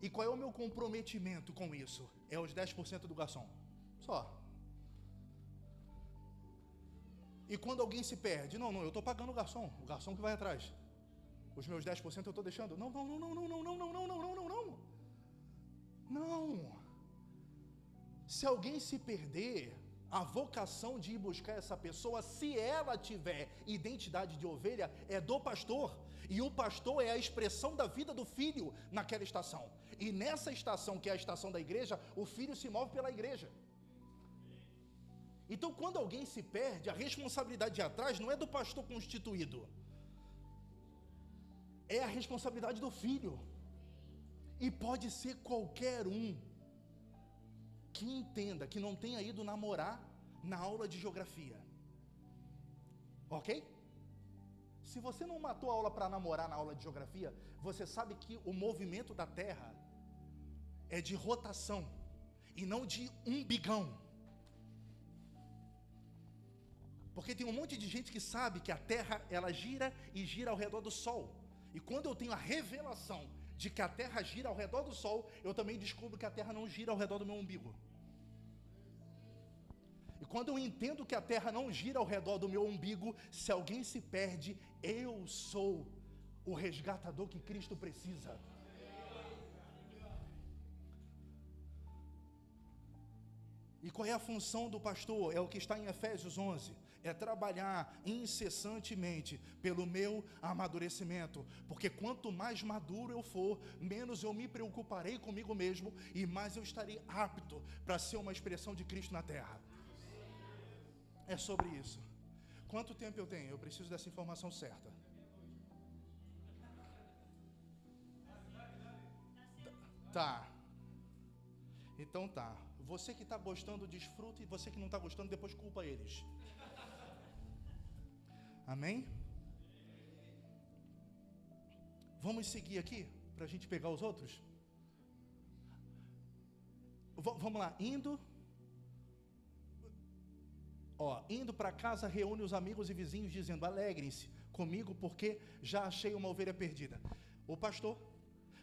E qual é o meu comprometimento com isso? É os 10% do garçom. Só. E quando alguém se perde? Não, eu estou pagando o garçom que vai atrás. Os meus 10% eu estou deixando? Não. Não. Se alguém se perder, A vocação de ir buscar essa pessoa, se ela tiver identidade de ovelha, é do pastor. E o pastor é a expressão da vida do filho naquela estação. E nessa estação, que é a estação da igreja, o filho se move pela igreja. Então, quando alguém se perde, a responsabilidade de atrás não é do pastor constituído. É a responsabilidade do filho. E pode ser qualquer um que entenda que não tenha ido namorar na aula de geografia. Ok? Se você não matou a aula para namorar na aula de geografia, você sabe que o movimento da Terra é de rotação e não de umbigão. Porque tem um monte de gente que sabe que a Terra, ela gira e gira ao redor do Sol. E quando eu tenho a revelação de que a Terra gira ao redor do Sol, eu também descubro que a Terra não gira ao redor do meu umbigo. E quando eu entendo que a Terra não gira ao redor do meu umbigo, se alguém se perde, eu sou o resgatador que Cristo precisa. E qual é a função do pastor? É o que está em Efésios 11. É trabalhar incessantemente pelo meu amadurecimento. Porque quanto mais maduro eu for, menos eu me preocuparei comigo mesmo e mais eu estarei apto para ser uma expressão de Cristo na terra. É sobre isso. Quanto tempo eu tenho? Eu preciso dessa informação certa. Tá. Então tá. Você que está gostando, desfruta, e você que não está gostando, depois culpa eles. Amém? Vamos seguir aqui, para a gente pegar os outros? Vamos lá, indo para casa, reúne os amigos e vizinhos, dizendo: alegrem-se comigo, porque já achei uma ovelha perdida. O pastor,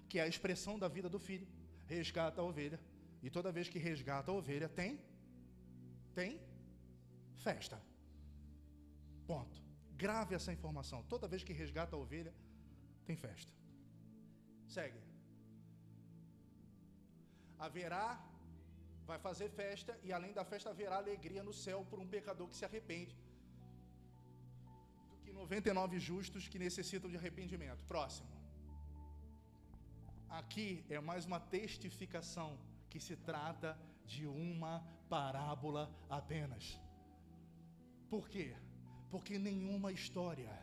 que é a expressão da vida do filho, resgata a ovelha. E toda vez que resgata a ovelha, tem festa. Ponto. Grave essa informação. Toda vez que resgata a ovelha, tem festa. Segue. Vai fazer festa, e além da festa haverá alegria no céu por um pecador que se arrepende, do que 99 justos que necessitam de arrependimento. Próximo. Aqui é mais uma testificação que se trata de uma parábola apenas. Por quê? Porque nenhuma história.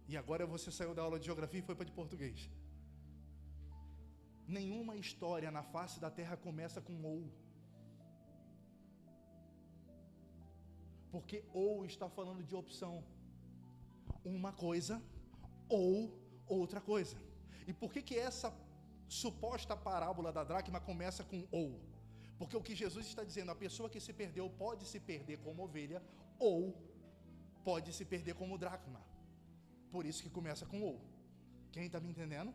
E agora você saiu da aula de geografia e foi para de português. Nenhuma história na face da terra começa com ou. Porque ou está falando de opção. Uma coisa ou outra coisa. E por que essa suposta parábola da dracma começa com ou? Porque o que Jesus está dizendo, a pessoa que se perdeu pode se perder como ovelha ou pode se perder como dracma. Por isso que começa com ou. Quem está me entendendo?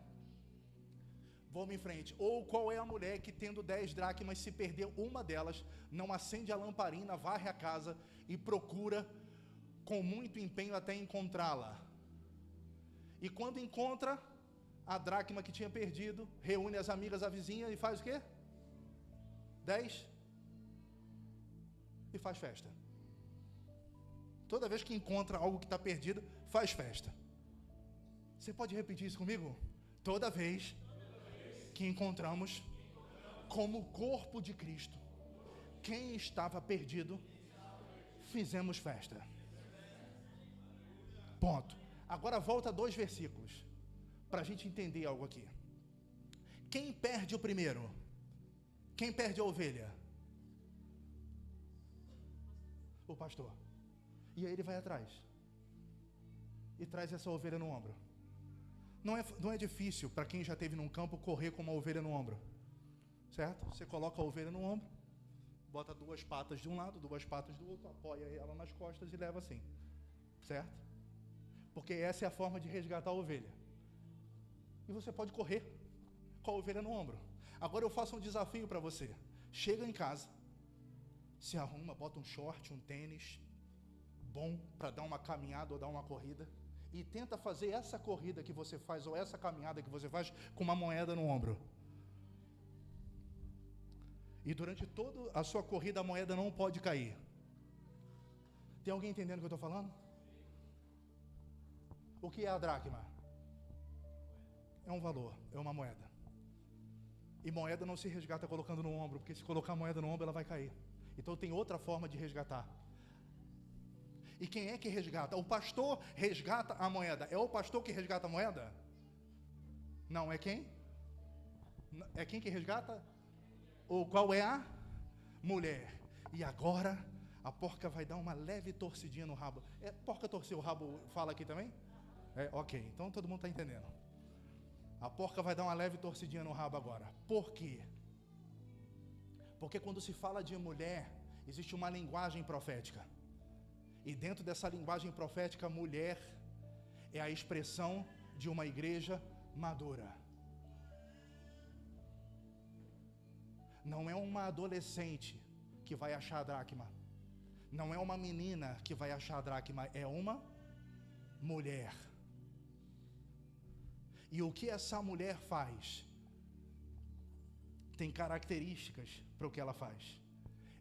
Vamos em frente. Ou qual é a mulher que, tendo 10 dracmas, se perdeu uma delas, não acende a lamparina, varre a casa e procura com muito empenho até encontrá-la. E quando encontra a dracma que tinha perdido, reúne as amigas, a vizinha e faz o quê? 10 e faz festa. Toda vez que encontra algo que está perdido, faz festa. Você pode repetir isso comigo? Toda vez que encontramos como corpo de Cristo quem estava perdido, fizemos festa. Ponto. Agora volta 2 versículos para a gente entender algo aqui. Quem perde o primeiro? Quem perde a ovelha? O pastor. E aí ele vai atrás e traz essa ovelha no ombro. Não é difícil para quem já esteve num campo correr com uma ovelha no ombro, certo? Você coloca a ovelha no ombro, bota 2 patas de um lado, 2 patas do outro, apoia ela nas costas e leva assim, certo? Porque essa é a forma de resgatar a ovelha. E você pode correr com a ovelha no ombro. Agora eu faço um desafio para você. Chega em casa, se arruma, bota um short, um tênis bom para dar uma caminhada ou dar uma corrida, e tenta fazer essa corrida que você faz ou essa caminhada que você faz com uma moeda no ombro. E durante toda a sua corrida a moeda não pode cair. Tem alguém entendendo o que eu estou falando? O que é a dracma? É um valor, é uma moeda. E moeda não se resgata colocando no ombro, porque se colocar a moeda no ombro ela vai cair. Então tem outra forma de resgatar. E quem é que resgata? O pastor resgata a moeda. É o pastor que resgata a moeda? Não, é quem? É quem que resgata? Ou qual é a? Mulher. E agora a porca vai dar uma leve torcidinha no rabo. Porca torcer o rabo, fala aqui também? Ok, então todo mundo está entendendo. A porca vai dar uma leve torcidinha no rabo agora. Por quê? Porque quando se fala de mulher, existe uma linguagem profética. E dentro dessa linguagem profética, mulher é a expressão de uma igreja madura. Não é uma adolescente que vai achar a dracma. Não é uma menina que vai achar a dracma. É uma mulher. E o que essa mulher faz? Tem características para o que ela faz.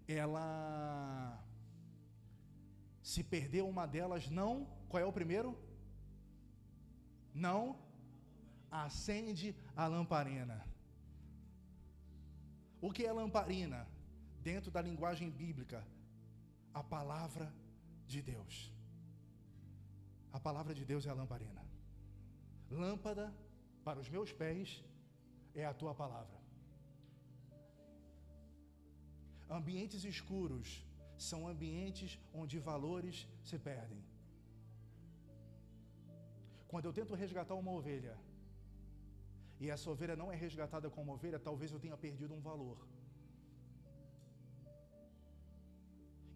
Ela, se perder uma delas, não... Qual é o primeiro? Não acende a lamparina. O que é lamparina? Dentro da linguagem bíblica, a palavra de Deus. A palavra de Deus é a lamparina. Lâmpada para os meus pés é a tua palavra. Ambientes escuros são ambientes onde valores se perdem. Quando eu tento resgatar uma ovelha e essa ovelha não é resgatada como ovelha, talvez eu tenha perdido um valor.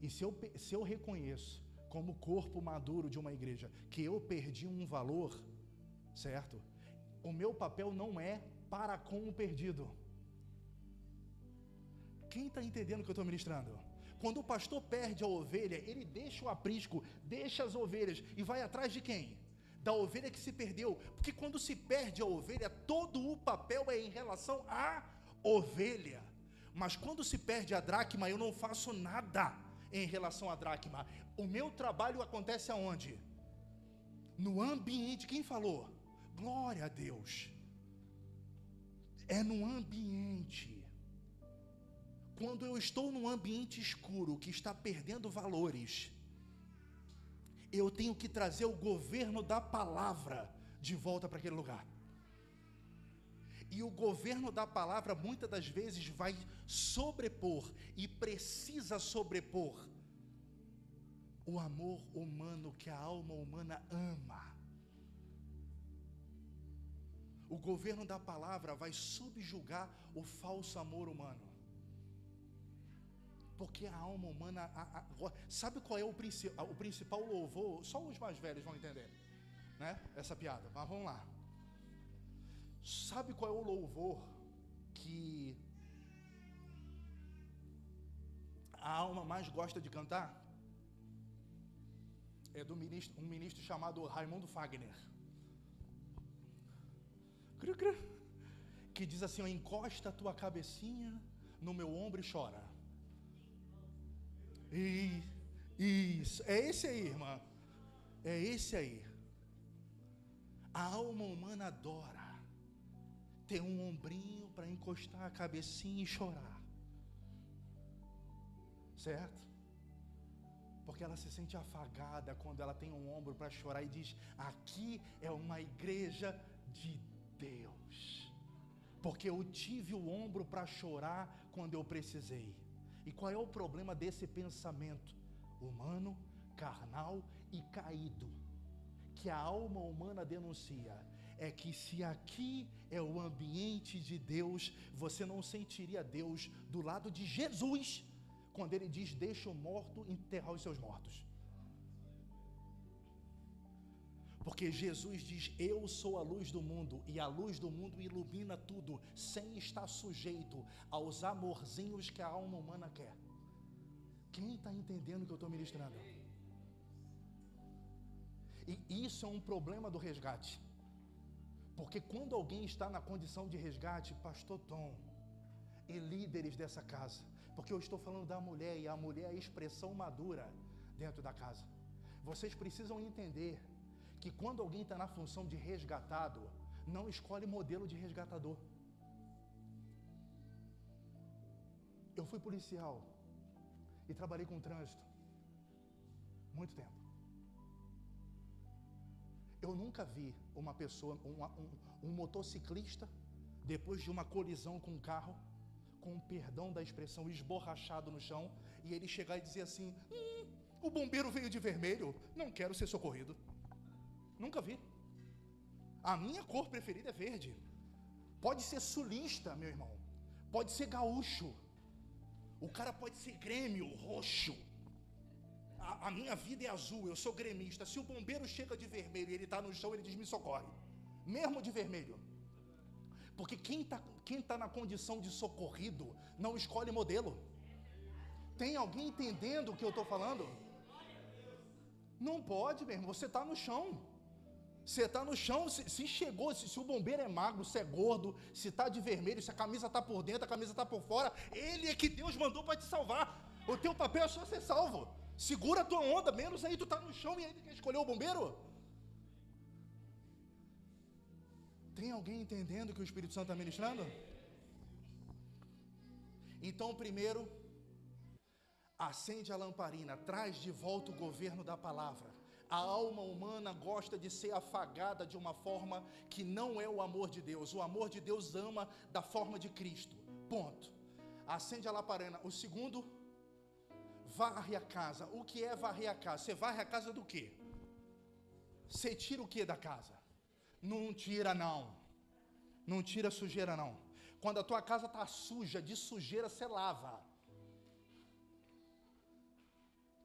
E se eu reconheço como corpo maduro de uma igreja que eu perdi um valor, certo? O meu papel não é para com o perdido. Quem está entendendo o que eu estou ministrando? Quando o pastor perde a ovelha, ele deixa o aprisco, deixa as ovelhas e vai atrás de quem? Da ovelha que se perdeu. Porque quando se perde a ovelha, todo o papel é em relação à ovelha. Mas quando se perde a dracma, eu não faço nada em relação à dracma. O meu trabalho acontece aonde? No ambiente. Quem falou? Glória a Deus. É no ambiente. Quando eu estou num ambiente escuro que está perdendo valores, eu tenho que trazer o governo da palavra de volta para aquele lugar. E o governo da palavra muitas das vezes vai sobrepor e precisa sobrepor o amor humano que a alma humana ama. O governo da palavra vai subjugar o falso amor humano. Porque a alma humana, sabe qual é o principal louvor? Só os mais velhos vão entender, né? Essa piada, mas vamos lá. Sabe qual é o louvor que a alma mais gosta de cantar? É do um ministro chamado Raimundo Fagner, que diz assim: encosta a tua cabecinha no meu ombro e chora. Isso, é esse aí, irmã. É esse aí. A alma humana adora ter um ombrinho para encostar a cabecinha e chorar. Certo? Porque ela se sente afagada quando ela tem um ombro para chorar e diz: aqui é uma igreja de Deus. Porque eu tive o ombro para chorar quando eu precisei. E qual é o problema desse pensamento humano, carnal e caído, que a alma humana denuncia? É que se aqui é o ambiente de Deus, você não sentiria Deus do lado de Jesus, quando ele diz: deixa o morto enterrar os seus mortos. Porque Jesus diz: eu sou a luz do mundo, e a luz do mundo ilumina tudo, sem estar sujeito aos amorzinhos que a alma humana quer. Quem está entendendo o que eu estou ministrando? E isso é um problema do resgate. Porque quando alguém está na condição de resgate, pastor Tom, e líderes dessa casa, porque eu estou falando da mulher, e a mulher é a expressão madura dentro da casa. Vocês precisam entender que quando alguém está na função de resgatado, não escolhe modelo de resgatador. Eu fui policial e trabalhei com trânsito muito tempo. Eu nunca vi uma pessoa, um motociclista, depois de uma colisão com um carro, com perdão da expressão, esborrachado no chão, e ele chegar e dizer assim: o bombeiro veio de vermelho, não quero ser socorrido. Nunca vi. A minha cor preferida é verde. Pode ser sulista, meu irmão, pode ser gaúcho, o cara pode ser Grêmio, roxo. A minha vida é azul, eu sou gremista. Se o bombeiro chega de vermelho e ele está no chão, ele diz: me socorre, mesmo de vermelho. Porque quem tá na condição de socorrido não escolhe modelo. Tem alguém entendendo o que eu estou falando? Não pode, meu irmão, você está no chão. Você está no chão, se chegou, se o bombeiro é magro, se é gordo, se está de vermelho, se a camisa está por dentro, a camisa está por fora, ele é que Deus mandou para te salvar. O teu papel é só ser salvo. Segura a tua onda, menos aí tu está no chão e ele quer escolher o bombeiro. Tem alguém entendendo o que o Espírito Santo está ministrando? Então, primeiro, acende a lamparina, traz de volta o governo da palavra. A alma humana gosta de ser afagada de uma forma que não é o amor de Deus. O amor de Deus ama da forma de Cristo. Ponto. Acende a lamparina. O segundo, varre a casa. O que é varrer a casa? Você varre a casa do quê? Você tira o que da casa? Não tira não. Não tira sujeira não. Quando a tua casa está suja, de sujeira você lava.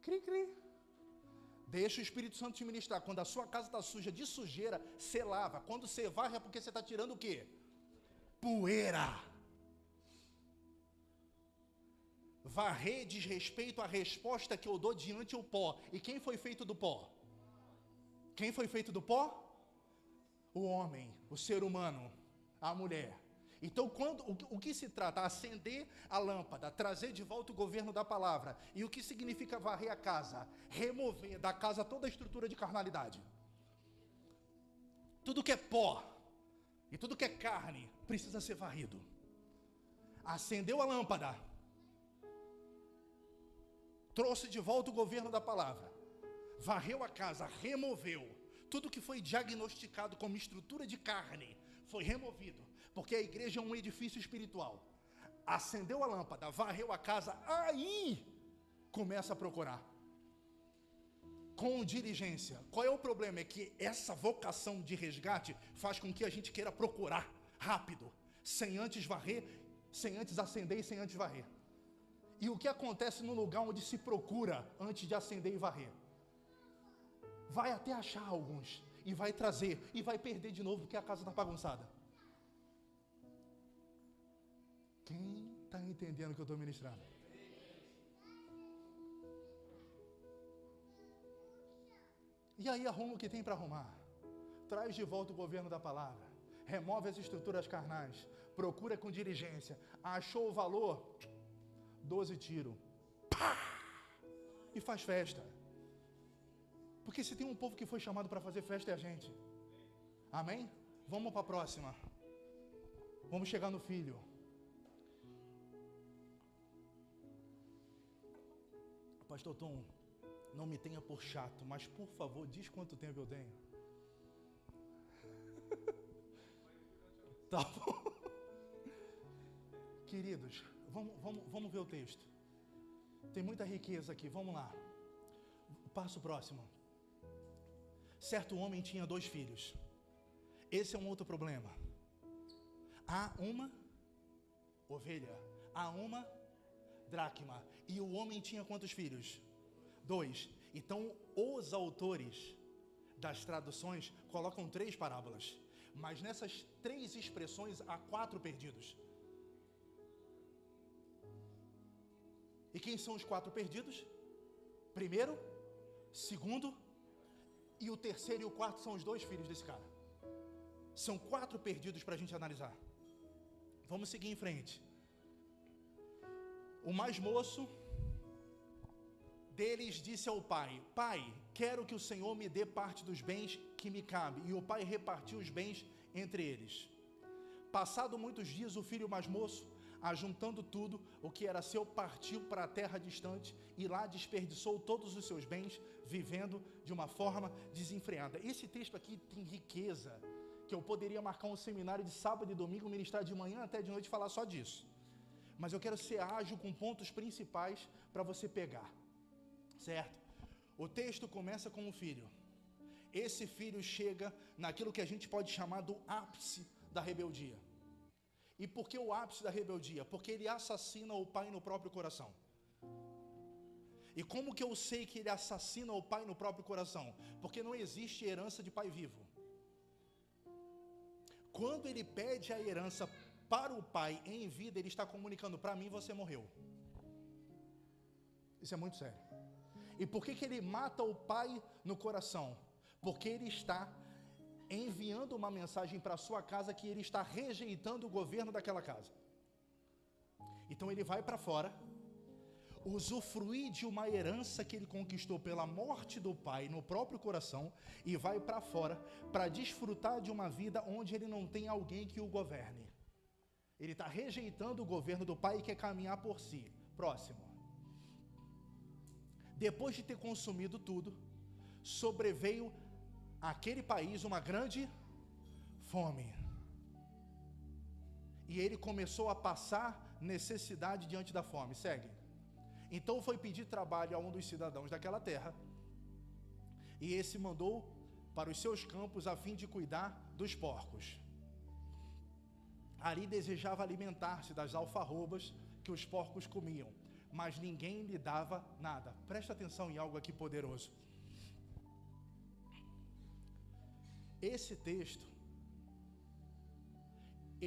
Cri, cri. Deixa o Espírito Santo te ministrar. Quando a sua casa está suja de sujeira, você lava. Quando você varre é porque você está tirando o quê? Poeira. Varrer diz respeito à resposta que eu dou diante do pó. E quem foi feito do pó? Quem foi feito do pó? O homem, o ser humano, a mulher. Então, o que se trata? Acender a lâmpada, trazer de volta o governo da palavra. E o que significa varrer a casa? Remover da casa toda a estrutura de carnalidade. Tudo que é pó e tudo que é carne precisa ser varrido. Acendeu a lâmpada, trouxe de volta o governo da palavra, varreu a casa, removeu. Tudo que foi diagnosticado como estrutura de carne foi removido. Porque a igreja é um edifício espiritual. Acendeu a lâmpada, varreu a casa, aí começa a procurar. Com diligência. Qual é o problema? É que essa vocação de resgate faz com que a gente queira procurar rápido, sem antes varrer, sem antes acender e sem antes varrer. E o que acontece no lugar onde se procura antes de acender e varrer? Vai até achar alguns, e vai trazer, e vai perder de novo porque a casa está bagunçada. Quem está entendendo o que eu estou ministrando? E aí arruma o que tem para arrumar. Traz de volta o governo da palavra. Remove as estruturas carnais. Procura com diligência. Achou o valor? 12 tiros. Pá! E faz festa. Porque se tem um povo que foi chamado para fazer festa é a gente. Amém? Vamos para a próxima. Vamos chegar no filho. Pastor Tom, não me tenha por chato, mas por favor, diz quanto tempo eu tenho. Tá bom. Queridos, vamos ver o texto. Tem muita riqueza aqui, vamos lá. Passo próximo. Certo homem tinha 2 filhos. Esse é um outro problema. Há uma ovelha, há uma dracma. E o homem tinha quantos filhos? 2. Então, os autores das traduções colocam 3 parábolas. Mas nessas 3 expressões há 4 perdidos. E quem são os 4 perdidos? Primeiro, segundo, e o terceiro e o quarto são os 2 filhos desse cara. São 4 perdidos para a gente analisar. Vamos seguir em frente. O mais moço deles disse ao pai: Pai, quero que o Senhor me dê parte dos bens que me cabe. E o pai repartiu os bens entre eles. Passado muitos dias, o filho mais moço, ajuntando tudo o que era seu, partiu para a terra distante e lá desperdiçou todos os seus bens, vivendo de uma forma desenfreada. Esse texto aqui tem riqueza, que eu poderia marcar um seminário de sábado e domingo, ministrar de manhã até de noite e falar só disso. Mas eu quero ser ágil com pontos principais para você pegar, certo? O texto começa com o filho. Esse filho chega naquilo que a gente pode chamar do ápice da rebeldia. E por que o ápice da rebeldia? Porque ele assassina o pai no próprio coração. E como que eu sei que ele assassina o pai no próprio coração? Porque não existe herança de pai vivo. Quando ele pede a herança para o pai em vida, ele está comunicando: para mim você morreu. Isso é muito sério. E por que ele mata o pai no coração? Porque ele está enviando uma mensagem para a sua casa que ele está rejeitando o governo daquela casa. Então ele vai para fora, usufruir de uma herança que ele conquistou pela morte do pai no próprio coração, e vai para fora para desfrutar de uma vida onde ele não tem alguém que o governe. Ele está rejeitando o governo do pai e quer caminhar por si. Próximo. Depois de ter consumido tudo, sobreveio àquele país uma grande fome. E ele começou a passar necessidade diante da fome. Segue. Então foi pedir trabalho a um dos cidadãos daquela terra, e esse mandou para os seus campos a fim de cuidar dos porcos. Ali desejava alimentar-se das alfarrobas que os porcos comiam, mas ninguém lhe dava nada. Presta atenção em algo aqui poderoso. Esse texto,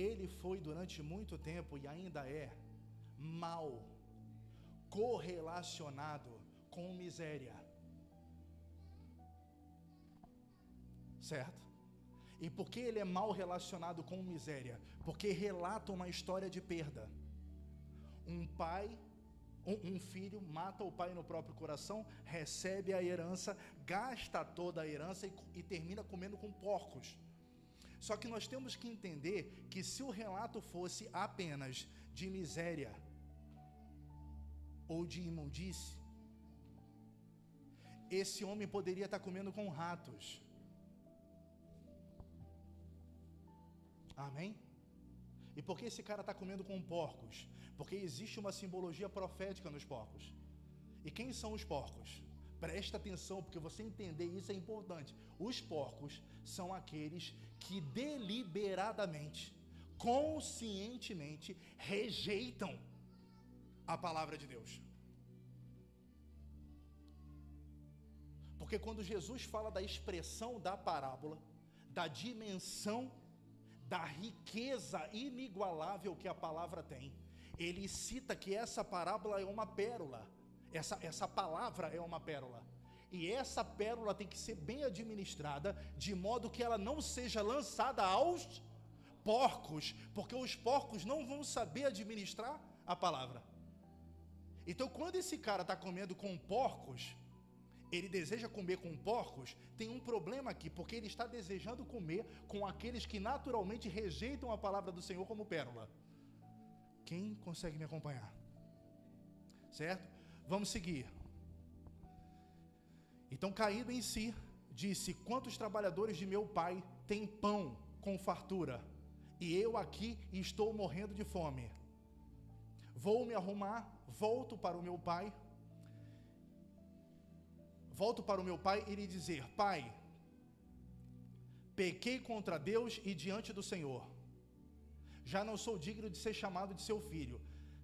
ele foi durante muito tempo e ainda é mal correlacionado com miséria. Certo? E por que ele é mal relacionado com miséria? Porque relata uma história de perda. Um filho mata o pai no próprio coração, recebe a herança, gasta toda a herança e termina comendo com porcos. Só que nós temos que entender que se o relato fosse apenas de miséria ou de imundície, esse homem poderia estar comendo com ratos. Amém? E por que esse cara está comendo com porcos? Porque existe uma simbologia profética nos porcos. E quem são os porcos? Presta atenção, porque você entender isso é importante. Os porcos são aqueles que deliberadamente, conscientemente, rejeitam a palavra de Deus. Porque quando Jesus fala da expressão da parábola, da dimensão, da riqueza inigualável que a palavra tem, ele cita que essa parábola é uma pérola. Essa palavra é uma pérola. E essa pérola tem que ser bem administrada, de modo que ela não seja lançada aos porcos, porque os porcos não vão saber administrar a palavra. Então, quando esse cara está comendo com porcos, ele deseja comer com porcos, tem um problema aqui, porque ele está desejando comer com aqueles que naturalmente rejeitam a palavra do Senhor como pérola. Quem consegue me acompanhar? Certo? Vamos seguir. Então, caído em si, disse: quantos trabalhadores de meu pai têm pão com fartura, e eu aqui estou morrendo de fome. Vou me arrumar, volto para o meu pai e lhe dizer: Pai, pequei contra Deus e diante do Senhor. Já não sou digno de ser chamado de seu filho.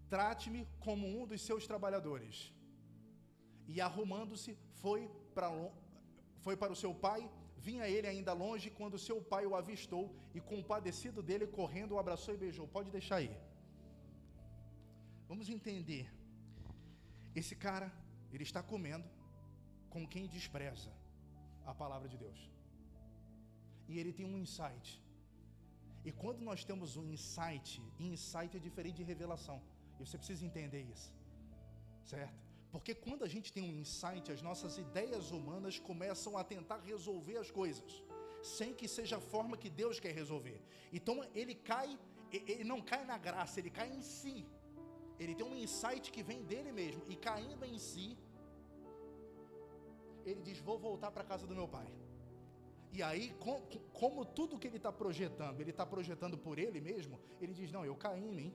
Trate-me como um dos seus trabalhadores. E arrumando-se, foi para o seu pai. Vinha ele ainda longe, quando seu pai o avistou, e compadecido dele, correndo, o abraçou e beijou. Pode deixar aí. Vamos entender. Esse cara, ele está comendo com quem despreza a palavra de Deus. E ele tem um insight. E quando nós temos um insight é diferente de revelação. E você precisa entender isso. certo? Porque quando a gente tem um insight, as nossas ideias humanas começam a tentar resolver as coisas, sem que seja a forma que Deus quer resolver. Então ele não cai na graça, ele cai em si. Ele tem um insight que vem dele mesmo, e caindo em si, ele diz: vou voltar para a casa do meu pai. E aí, como tudo que ele está projetando por ele mesmo, ele diz: não, eu caí em mim,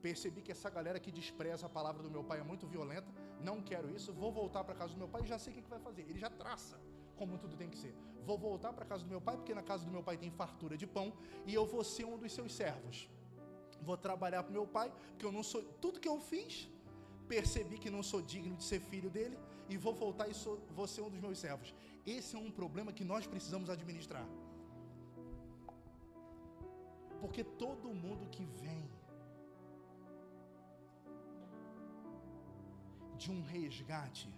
percebi que essa galera que despreza a palavra do meu pai é muito violenta, não quero isso, vou voltar para a casa do meu pai e já sei o que vai fazer. Ele já traça como tudo tem que ser. Vou voltar para a casa do meu pai, porque na casa do meu pai tem fartura de pão, e eu vou ser um dos seus servos. Vou trabalhar para o meu pai, porque eu não sou, tudo que eu fiz, percebi que não sou digno de ser filho dele, e vou voltar e vou ser um dos meus servos. Esse é um problema que nós precisamos administrar. Porque todo mundo que vem de um resgate,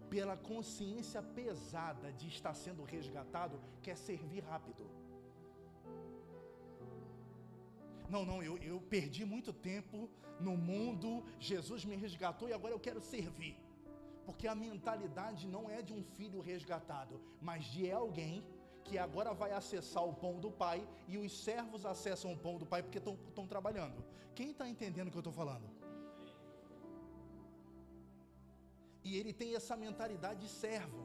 pela consciência pesada de estar sendo resgatado, quer servir rápido. Não, eu perdi muito tempo no mundo, Jesus me resgatou e agora eu quero servir. Porque a mentalidade não é de um filho resgatado, mas de alguém que agora vai acessar o pão do pai, e os servos acessam o pão do pai porque estão trabalhando. Quem está entendendo o que eu estou falando? E ele tem essa mentalidade de servo.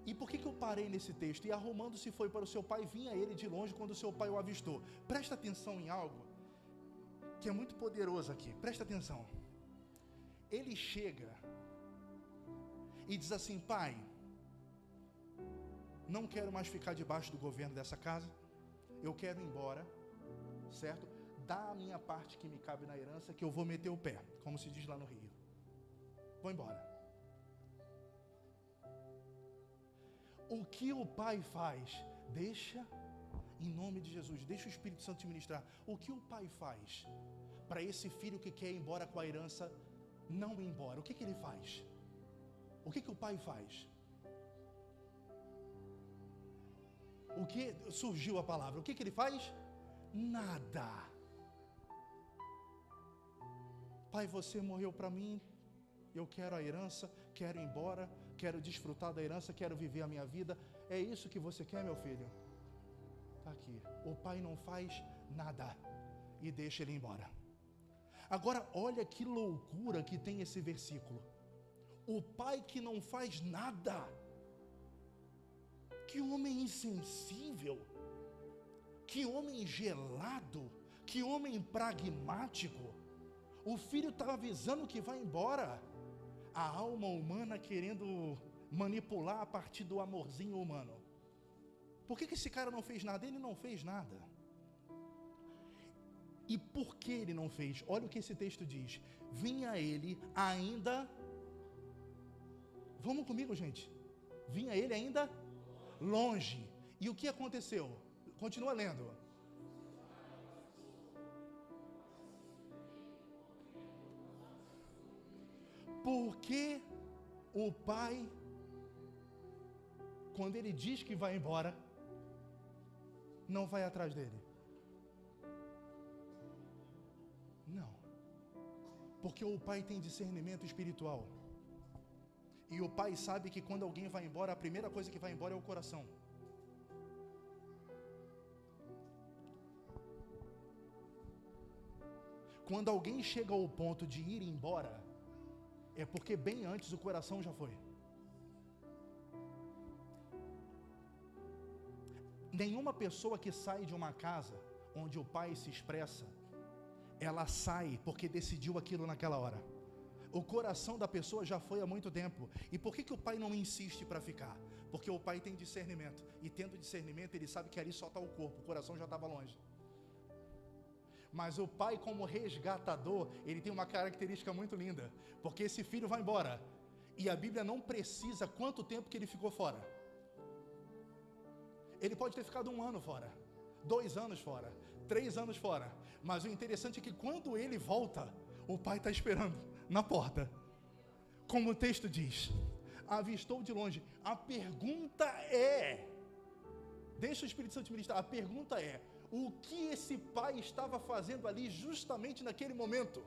E por que eu parei nesse texto? E arrumando-se foi para o seu pai, vinha ele de longe quando o seu pai o avistou. Presta atenção em algo que é muito poderoso aqui, presta atenção. Ele chega e diz assim: pai, não quero mais ficar debaixo do governo dessa casa, eu quero ir embora, certo? Dá a minha parte que me cabe na herança, que eu vou meter o pé, como se diz lá no Rio. Vou embora. O que o pai faz? Deixa, em nome de Jesus, deixa o Espírito Santo te ministrar. O que o pai faz para esse filho que quer ir embora com a herança não ir embora? O que ele faz? O que o pai faz? O que surgiu a palavra? O que ele faz? Nada. Pai, você morreu para mim, eu quero a herança, quero ir embora, quero desfrutar da herança, quero viver a minha vida. É isso que você quer, meu filho? Está aqui. O pai não faz nada e deixa ele embora. Agora, olha que loucura que tem esse versículo. O pai que não faz nada. Que homem insensível. Que homem gelado. Que homem pragmático. O filho está avisando que vai embora. A alma humana querendo manipular a partir do amorzinho humano. Por que esse cara não fez nada? Ele não fez nada. E por que ele não fez? Olha o que esse texto diz. Vinha ele ainda... Vamos comigo, gente. Vinha ele ainda longe. E o que aconteceu? Continua lendo. Porque o pai, quando ele diz que vai embora, não vai atrás dele? Não. Porque o pai tem discernimento espiritual. E o pai sabe que quando alguém vai embora, a primeira coisa que vai embora é o coração. Quando alguém chega ao ponto de ir embora, é porque bem antes o coração já foi. Nenhuma pessoa que sai de uma casa onde o pai se expressa, ela sai porque decidiu aquilo naquela hora. O coração da pessoa já foi há muito tempo. E por que o pai não insiste para ficar? Porque o pai tem discernimento. E tendo discernimento, ele sabe que ali só está o corpo, o coração já estava longe. Mas o pai, como resgatador, ele tem uma característica muito linda. Porque esse filho vai embora. E a Bíblia não precisa quanto tempo que ele ficou fora. Ele pode ter ficado 1 ano fora, 2 anos fora, 3 anos fora. Mas o interessante é que quando ele volta, o pai está esperando na porta. Como o texto diz, avistou de longe. A pergunta é, deixa o Espírito Santo te ministrar, a pergunta é, o que esse pai estava fazendo ali justamente naquele momento.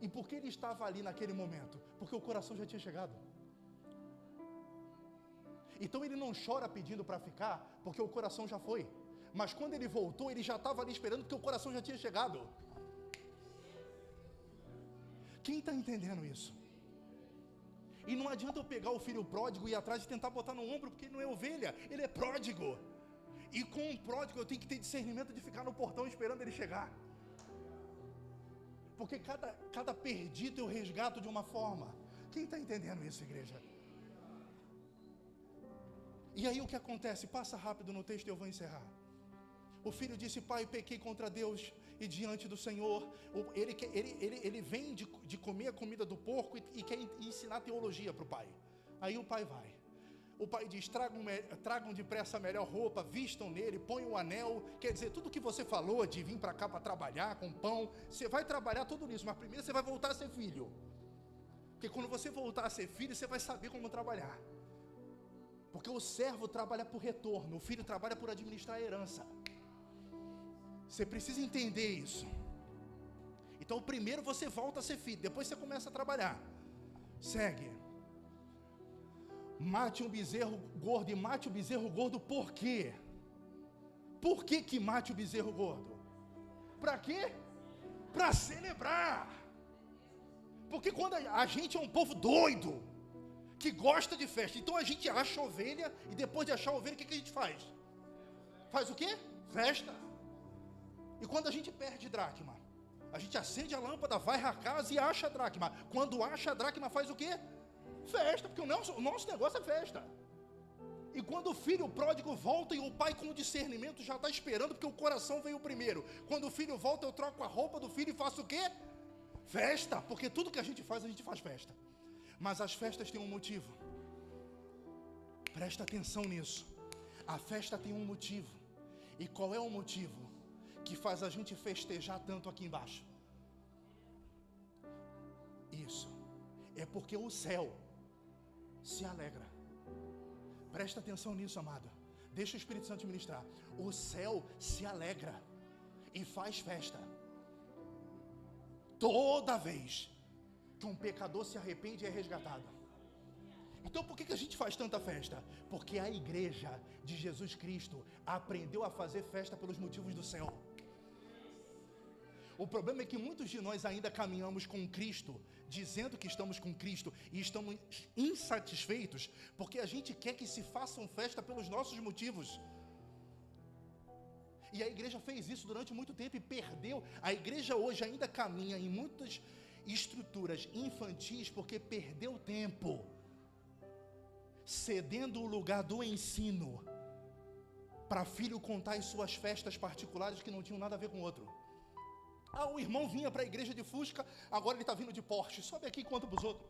E por que ele estava ali naquele momento? Porque o coração já tinha chegado. Então ele não chora pedindo para ficar, porque o coração já foi. Mas quando ele voltou, ele já estava ali esperando, porque o coração já tinha chegado. Quem está entendendo isso? E não adianta eu pegar o filho pródigo e ir atrás e tentar botar no ombro, porque ele não é ovelha, ele é pródigo. E com um pródigo eu tenho que ter discernimento de ficar no portão esperando ele chegar. Porque cada perdido eu resgato de uma forma. Quem está entendendo isso, igreja? E aí o que acontece? Passa rápido no texto e eu vou encerrar. O filho disse: pai, pequei contra Deus e diante do Senhor. Ele vem de comer a comida do porco e quer ensinar teologia para o pai. Aí o pai vai. O pai diz: tragam depressa a melhor roupa, vistam nele, põem o anel. Quer dizer, tudo que você falou de vir para cá para trabalhar com pão, você vai trabalhar tudo nisso, mas primeiro você vai voltar a ser filho. Porque quando você voltar a ser filho, você vai saber como trabalhar. Porque o servo trabalha por retorno, o filho trabalha por administrar a herança. Você precisa entender isso. Então primeiro você volta a ser filho, depois você começa a trabalhar. Segue. Mate um bezerro gordo, e mate o bezerro gordo por quê? Por que mate o bezerro gordo? Para quê? Para celebrar. Porque quando a gente é um povo doido, que gosta de festa, então a gente acha ovelha, e depois de achar a ovelha, o que a gente faz? Faz o quê? Festa. E quando a gente perde dracma, a gente acende a lâmpada, vai à casa e acha a dracma. Quando acha a dracma, faz o quê? Festa, porque o nosso negócio é festa. E quando o filho pródigo volta e o pai com discernimento já está esperando, porque o coração veio primeiro. Quando o filho volta, eu troco a roupa do filho e faço o quê? Festa, porque tudo que a gente faz festa. Mas as festas têm um motivo. Presta atenção nisso. A festa tem um motivo. E qual é o motivo que faz a gente festejar tanto aqui embaixo? Isso. É porque o céu se alegra. Presta atenção nisso, amado. Deixa o Espírito Santo te ministrar. O céu se alegra e faz festa toda vez que um pecador se arrepende e é resgatado. Então por que a gente faz tanta festa? Porque a igreja de Jesus Cristo aprendeu a fazer festa pelos motivos do céu. O problema é que muitos de nós ainda caminhamos com Cristo, dizendo que estamos com Cristo, e estamos insatisfeitos, porque a gente quer que se façam festa pelos nossos motivos. E a igreja fez isso durante muito tempo e perdeu. A igreja hoje ainda caminha em muitas estruturas infantis porque perdeu tempo, cedendo o lugar do ensino para filho contar as suas festas particulares que não tinham nada a ver com o outro. O irmão vinha para a igreja de Fusca, agora ele está vindo de Porsche, sobe aqui e conta para os outros.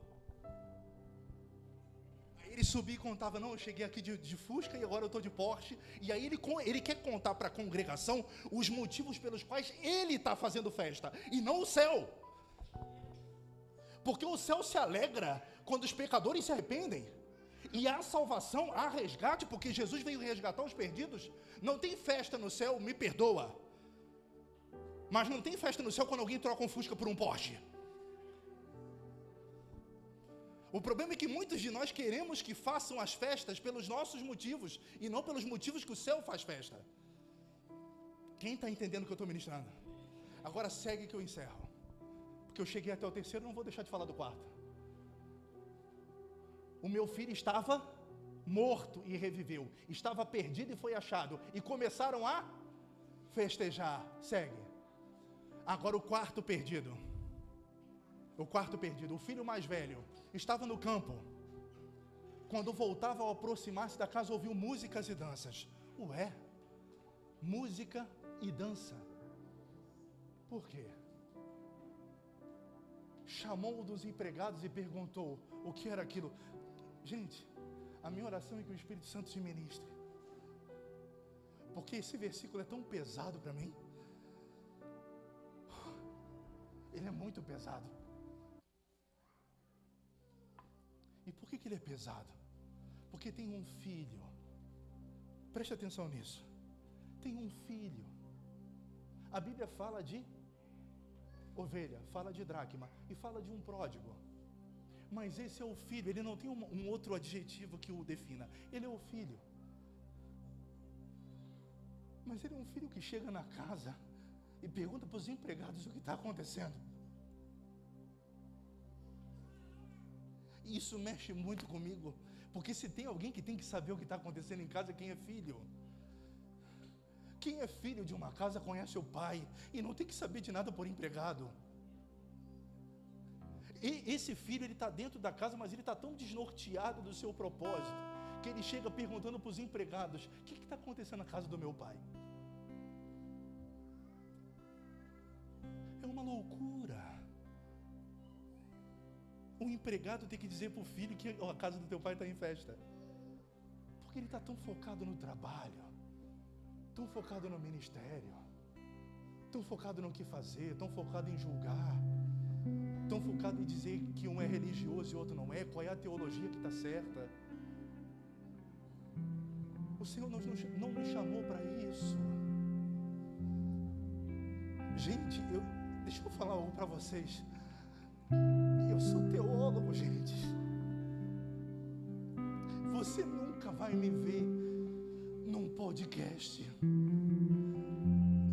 Aí ele subia e contava: não, eu cheguei aqui de Fusca e agora eu estou de Porsche. E aí ele quer contar para a congregação os motivos pelos quais ele está fazendo festa, e não o céu. Porque o céu se alegra quando os pecadores se arrependem. E há salvação, há resgate, porque Jesus veio resgatar os perdidos. Não tem festa no céu, me perdoa. Mas não tem festa no céu quando alguém troca um Fusca por um Porsche. O problema é que muitos de nós queremos que façam as festas pelos nossos motivos e não pelos motivos que o céu faz festa. Quem está entendendo o que eu estou ministrando? Agora segue que eu encerro. Porque eu cheguei até o terceiro, não vou deixar de falar do quarto. O meu filho estava morto e reviveu. Estava perdido e foi achado. E começaram a festejar. Segue. Agora o quarto perdido. O filho mais velho, estava no campo. Quando voltava, ao aproximar-se da casa, ouviu músicas e danças. Ué, música e dança. Por quê? Chamou um dos empregados e perguntou o que era aquilo. Gente, a minha oração é que o Espírito Santo se ministre. Porque esse versículo é tão pesado para mim. Ele é muito pesado. E por que ele é pesado? Porque tem um filho Preste atenção nisso. Tem um filho. A Bíblia fala de ovelha, fala de dracma e fala de um pródigo. Mas esse é o filho, ele não tem um outro adjetivo que o defina. Ele é o filho. Mas ele é um filho que chega na casa e pergunta para os empregados o que está acontecendo. Isso mexe muito comigo, porque se tem alguém que tem que saber o que está acontecendo em casa, quem é filho? Quem é filho de uma casa conhece o pai e não tem que saber de nada por empregado. E esse filho, ele está dentro da casa, mas ele está tão desnorteado do seu propósito, que ele chega perguntando para os empregados: o que está acontecendo na casa do meu pai? É uma loucura. O empregado tem que dizer para o filho que a casa do teu pai está em festa, porque ele está tão focado no trabalho, tão focado no ministério, tão focado no que fazer, tão focado em julgar, tão focado em dizer que um é religioso e outro não é, qual é a teologia que está certa. O Senhor não nos chamou para isso. Gente, deixa eu falar algo para vocês. Eu sou teólogo, gente. Você nunca vai me ver num podcast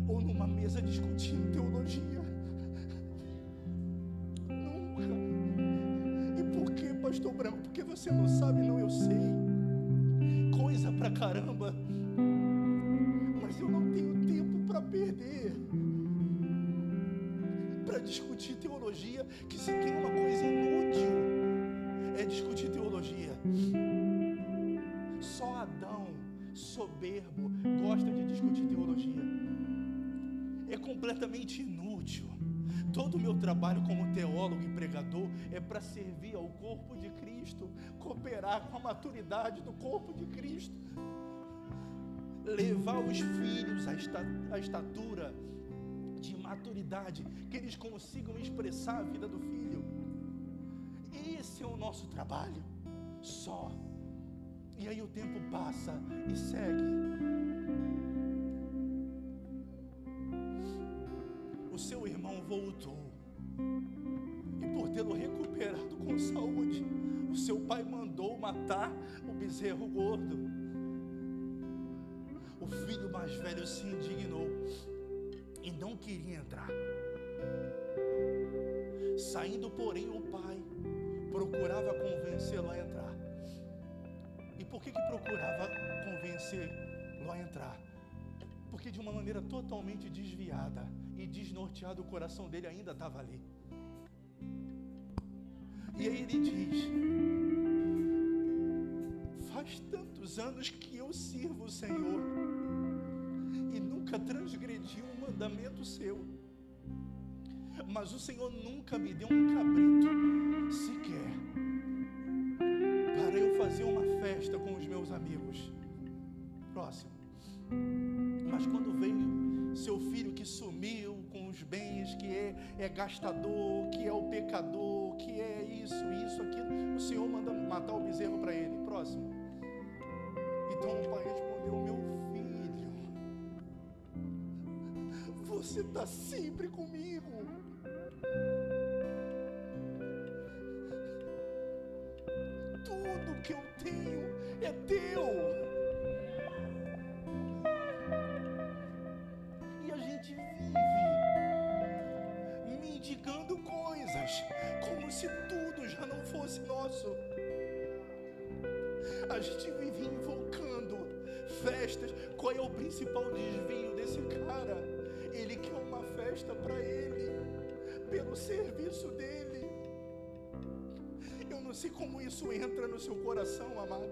ou numa mesa discutindo teologia. Nunca. E por que, pastor Branco? Porque você não sabe, não, eu sei. Coisa pra caramba. Mas eu não tenho tempo para perder para discutir teologia, que se tem uma coisa inútil é discutir teologia. Só Adão, soberbo, gosta de discutir teologia. É completamente inútil. Todo o meu trabalho como teólogo e pregador é para servir ao corpo de Cristo, cooperar com a maturidade do corpo de Cristo, levar os filhos à estatura de maturidade, que eles consigam expressar a vida do filho. Esse é o nosso trabalho, só. E aí o tempo passa e segue. O seu irmão voltou, e por tê-lo recuperado com saúde, o seu pai mandou matar o bezerro gordo. O filho mais velho se indignou e não queria entrar. Saindo, porém, o pai procurava convencê-lo a entrar. E por que procurava convencê-lo a entrar? Porque de uma maneira totalmente desviada e desnorteada, o coração dele ainda estava ali. E aí ele diz: faz tantos anos que eu sirvo o Senhor e nunca transgredi um mandamento seu, mas o Senhor nunca me deu um cabrito sequer para eu fazer uma festa com os meus amigos. Próximo. Mas quando veio seu filho que sumiu com os bens, que é gastador, que é o pecador, que é isso, aquilo, o Senhor manda matar o bezerro para ele. Próximo. Então o pai respondeu: meu filho, você está sempre comigo. Tudo que eu tenho é teu. E a gente vive mendigando coisas, como se tudo já não fosse nosso. A gente vive invocando festas. Qual é o principal desvio desse cara? Ele quer uma festa para ele, pelo serviço dele. Eu não sei como isso entra no seu coração, amado,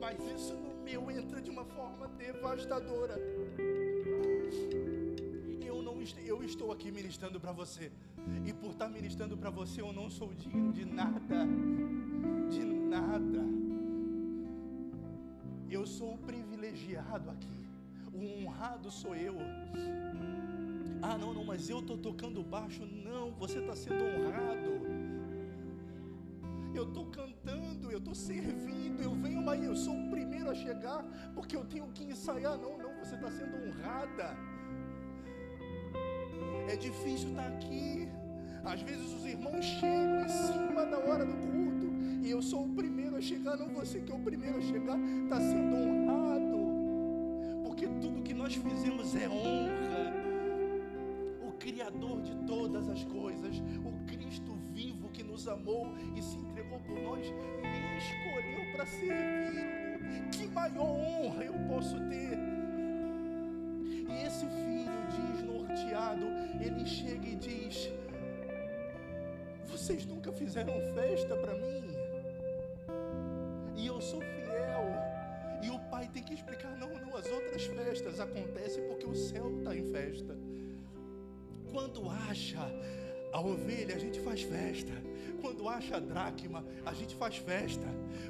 mas isso no meu entra de uma forma devastadora. Eu estou aqui ministrando para você, e por estar ministrando para você, eu não sou digno de nada, de nada. Eu sou o privilegiado aqui, o honrado sou eu. Ah, não, mas eu estou tocando baixo. Não, você está sendo honrado. Eu estou cantando, eu estou servindo, eu venho, mas eu sou o primeiro a chegar, porque eu tenho que ensaiar. Não, você está sendo honrada. É difícil estar aqui. Às vezes os irmãos chegam em cima da hora do culto, e eu sou o primeiro a chegar. Não, você que é o primeiro a chegar, está sendo honrado, porque tudo que nós fizemos é honra. O Criador de todas as coisas, o Cristo vivo que nos amou e se entregou por nós, me escolheu para servi-lo. Que maior honra eu posso ter? E esse filho desnorteado, ele chega e diz: vocês nunca fizeram festa para mim? E eu sou fiel. E o pai tem que explicar: não, as outras festas acontecem porque o céu está em festa. Quando acha a ovelha, a gente faz festa. Quando acha a dracma, a gente faz festa.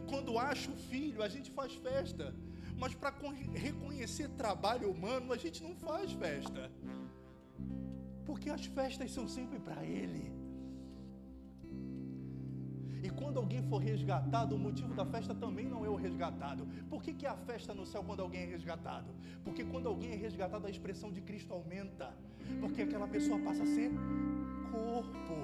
Quando acha o filho, a gente faz festa. Mas para reconhecer trabalho humano, a gente não faz festa, porque as festas são sempre para Ele. E quando alguém for resgatado, o motivo da festa também não é o resgatado. Por que é a festa no céu quando alguém é resgatado? Porque quando alguém é resgatado, a expressão de Cristo aumenta, porque aquela pessoa passa a ser corpo.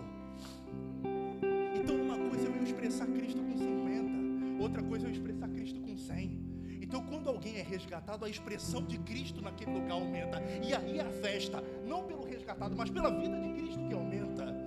Então uma coisa é eu expressar Cristo com 50, outra coisa é eu expressar Cristo com 100. Então quando alguém é resgatado, a expressão de Cristo naquele lugar aumenta. E aí a festa, não pelo resgatado, mas pela vida de Cristo que aumenta.